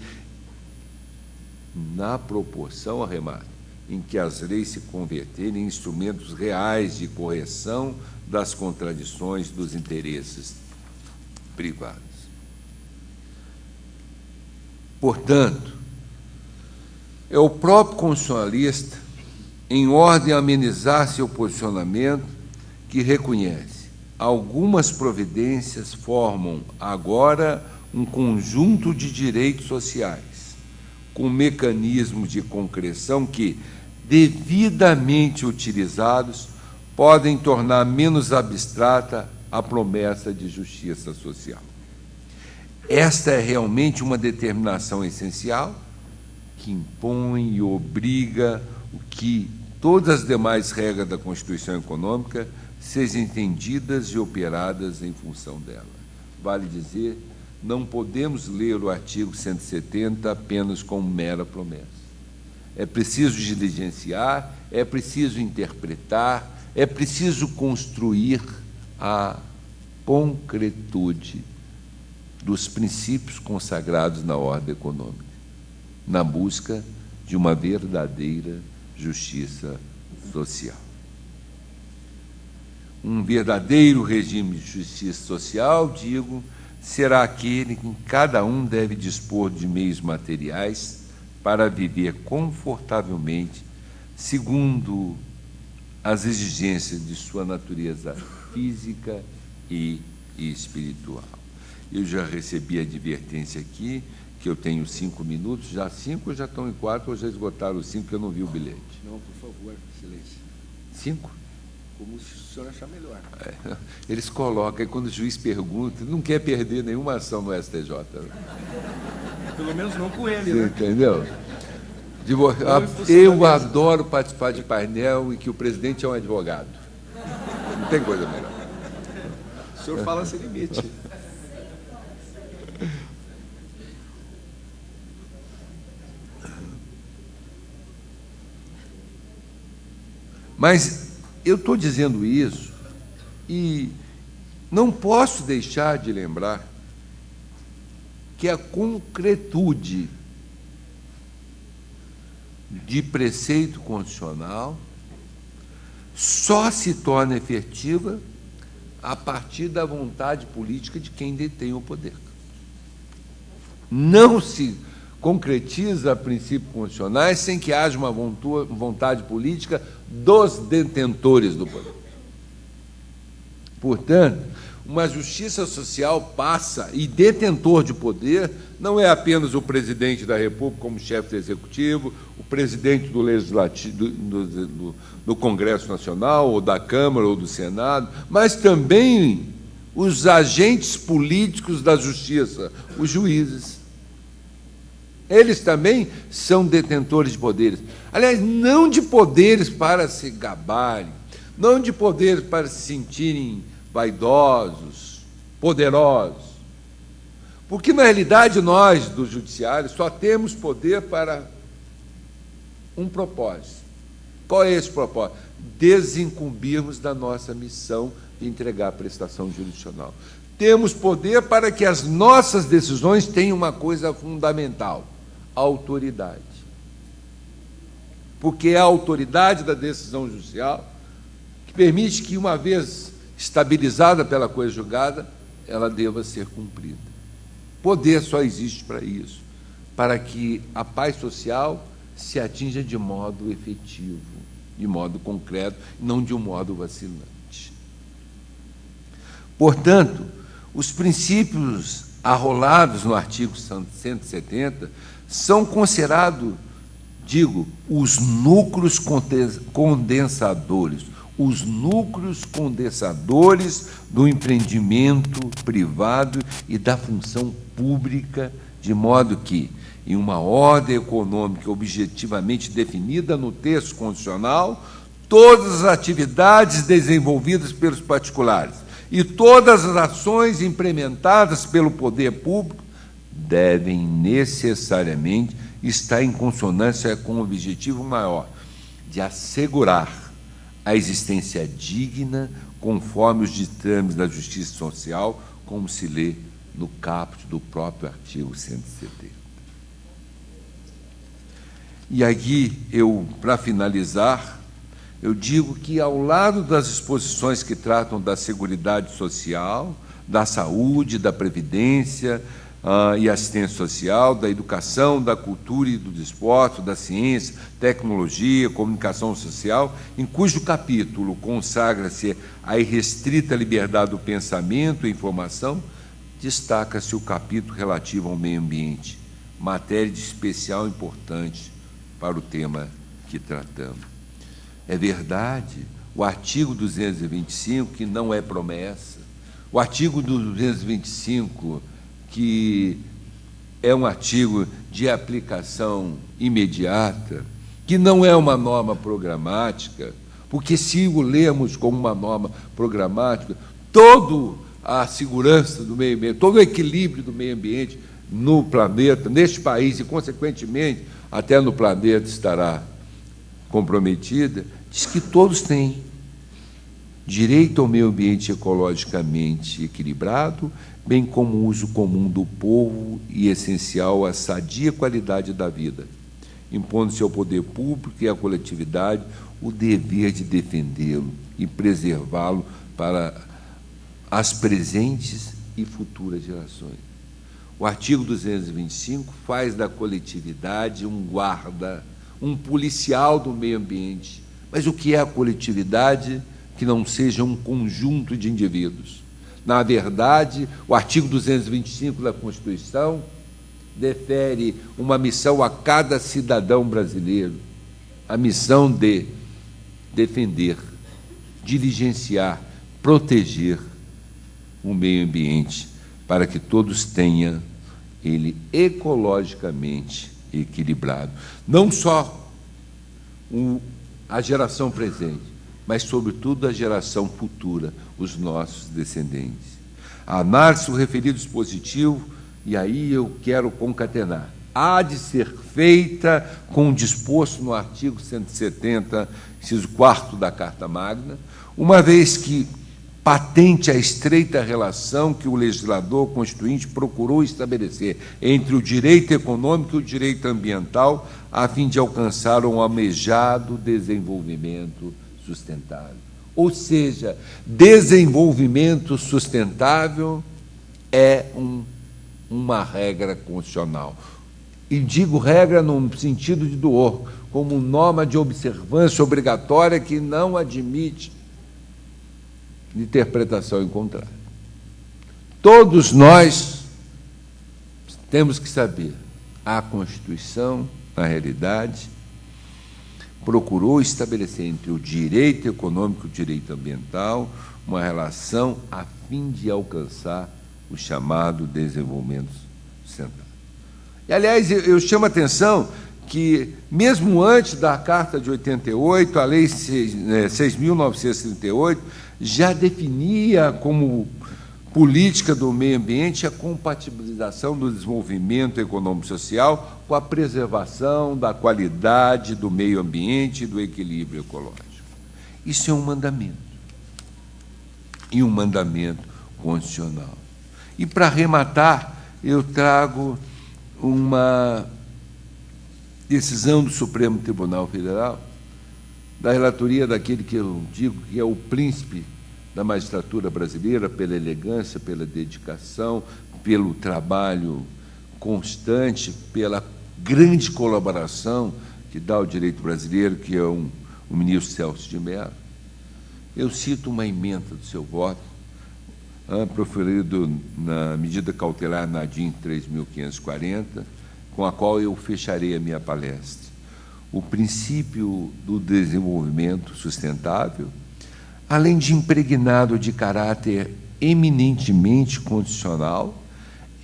em instrumentos reais de correção das contradições dos interesses privados. Portanto, é o próprio constitucionalista, em ordem a amenizar seu posicionamento, que reconhece: algumas providências formam agora um conjunto de direitos sociais, com mecanismos de concreção que, devidamente utilizados, podem tornar menos abstrata a promessa de justiça social. Esta é realmente uma determinação essencial que impõe e obriga que todas as demais regras da Constituição Econômica sejam entendidas e operadas em função dela. Vale dizer, não podemos ler o artigo 170 apenas como mera promessa. É preciso diligenciar, é preciso interpretar, é preciso construir a concretude dos princípios consagrados na ordem econômica, na busca de uma verdadeira justiça social. um verdadeiro regime de justiça social, digo, será aquele em que cada um deve dispor de meios materiais para viver confortavelmente, segundo as exigências de sua natureza física e espiritual. Eu já recebi a advertência aqui, que eu tenho 5 minutos, já 5 já estão em 4, ou já esgotaram os 5, que eu não vi o bilhete. Não, por favor, excelência. 5? Como o senhor achar melhor. Eles colocam, e quando o juiz pergunta, não quer perder nenhuma ação no STJ. Pelo menos não com ele, Você né? entendeu? Eu adoro participar de painel em que o presidente é um advogado. Não tem coisa melhor. O senhor fala sem limite. Mas eu estou dizendo isso e não posso deixar de lembrar que a concretude de preceito constitucional só se torna efetiva a partir da vontade política de quem detém o poder. Não se concretiza princípios constitucionais sem que haja uma vontade política dos detentores do poder. Portanto, uma justiça social passa, e detentor de poder não é apenas o presidente da República como chefe do Executivo, o presidente do Legislativo, do Congresso Nacional, ou da Câmara, ou do Senado, mas também os agentes políticos da justiça, os juízes. Eles também são detentores de poderes. Aliás, não de poderes para se gabarem, não de poderes para se sentirem vaidosos, poderosos. Porque, na realidade, nós, do Judiciário, só temos poder para um propósito. Qual é esse propósito? Desincumbirmos da nossa missão de entregar a prestação jurisdicional. Temos poder para que as nossas decisões tenham uma coisa fundamental: a autoridade. Porque é a autoridade da decisão judicial que permite que, uma vez estabilizada pela coisa julgada, ela deva ser cumprida. Poder só existe para isso, para que a paz social se atinja de modo efetivo, de modo concreto, não de um modo vacilante. Portanto, os princípios arrolados no artigo 170 são considerados, digo, os núcleos condensadores, do empreendimento privado e da função pública, de modo que, em uma ordem econômica objetivamente definida no texto constitucional, todas as atividades desenvolvidas pelos particulares e todas as ações implementadas pelo poder público devem necessariamente estar em consonância com o objetivo maior de assegurar a existência digna, conforme os ditames da justiça social, como se lê no caput do próprio artigo 170. E aqui, para finalizar, eu digo que, ao lado das disposições que tratam da seguridade social, da saúde, da previdência e assistência social, da educação, da cultura e do desporto, da ciência, tecnologia, comunicação social, em cujo capítulo consagra-se a irrestrita liberdade do pensamento e informação, destaca-se o capítulo relativo ao meio ambiente, matéria de especial importância para o tema que tratamos. É verdade, o artigo 225, que não é promessa, o artigo 225, que é um artigo de aplicação imediata, que não é uma norma programática, porque, se o lermos como uma norma programática, toda a segurança do meio ambiente, todo o equilíbrio do meio ambiente no planeta, neste país e, consequentemente, até no planeta estará comprometida, diz que todos têm direito ao meio ambiente ecologicamente equilibrado, bem como o uso comum do povo e essencial à sadia qualidade da vida, impondo-se ao poder público e à coletividade o dever de defendê-lo e preservá-lo para as presentes e futuras gerações. O artigo 225 faz da coletividade um guarda, um policial do meio ambiente. Mas o que é a coletividade que não seja um conjunto de indivíduos? Na verdade, o artigo 225 da Constituição defere uma missão a cada cidadão brasileiro, a missão de defender, diligenciar, proteger o meio ambiente, para que todos tenham ele ecologicamente equilibrado. Não só a geração presente, mas, sobretudo, a geração futura, os nossos descendentes. A análise do referido dispositivo, e aí eu quero concatenar, há de ser feita com o disposto no artigo 170, inciso 4º da Carta Magna, uma vez que patente a estreita relação que o legislador constituinte procurou estabelecer entre o direito econômico e o direito ambiental, a fim de alcançar um almejado desenvolvimento sustentável. Ou seja, desenvolvimento sustentável é uma regra constitucional. E digo regra no sentido de doer, como norma de observância obrigatória que não admite interpretação em contrário. Todos nós temos que saber, a Constituição, na realidade, procurou estabelecer entre o direito econômico e o direito ambiental uma relação a fim de alcançar o chamado desenvolvimento sustentável. E, aliás, eu chamo a atenção que, mesmo antes da Carta de 88, a Lei 6.938 já definia como política do meio ambiente a compatibilização do desenvolvimento econômico e social com a preservação da qualidade do meio ambiente e do equilíbrio ecológico. Isso é um mandamento, e um mandamento constitucional. E, para arrematar, eu trago uma decisão do Supremo Tribunal Federal, da relatoria daquele que eu digo que é o príncipe da magistratura brasileira, pela elegância, pela dedicação, pelo trabalho constante, pela grande colaboração que dá ao direito brasileiro, que é o ministro Celso de Mello. Eu cito uma ementa do seu voto, proferido na medida cautelar Nadim 3.540, com a qual eu fecharei a minha palestra. O princípio do desenvolvimento sustentável, além de impregnado de caráter eminentemente condicional,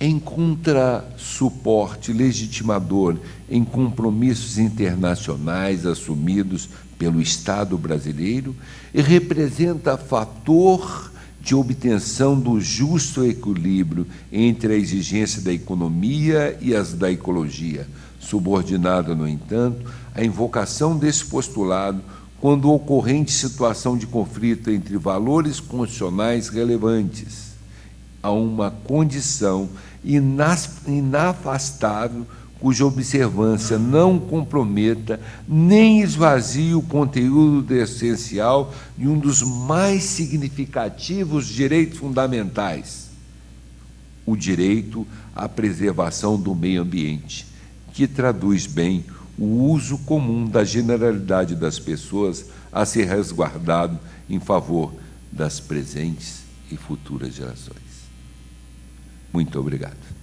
encontra suporte legitimador em compromissos internacionais assumidos pelo Estado brasileiro e representa fator de obtenção do justo equilíbrio entre a exigência da economia e as da ecologia, subordinada, no entanto, à invocação desse postulado quando ocorrente situação de conflito entre valores constitucionais relevantes, a uma condição inafastável cuja observância não comprometa nem esvazie o conteúdo essencial de um dos mais significativos direitos fundamentais, o direito à preservação do meio ambiente, que traduz bem o uso comum da generalidade das pessoas a ser resguardado em favor das presentes e futuras gerações. Muito obrigado.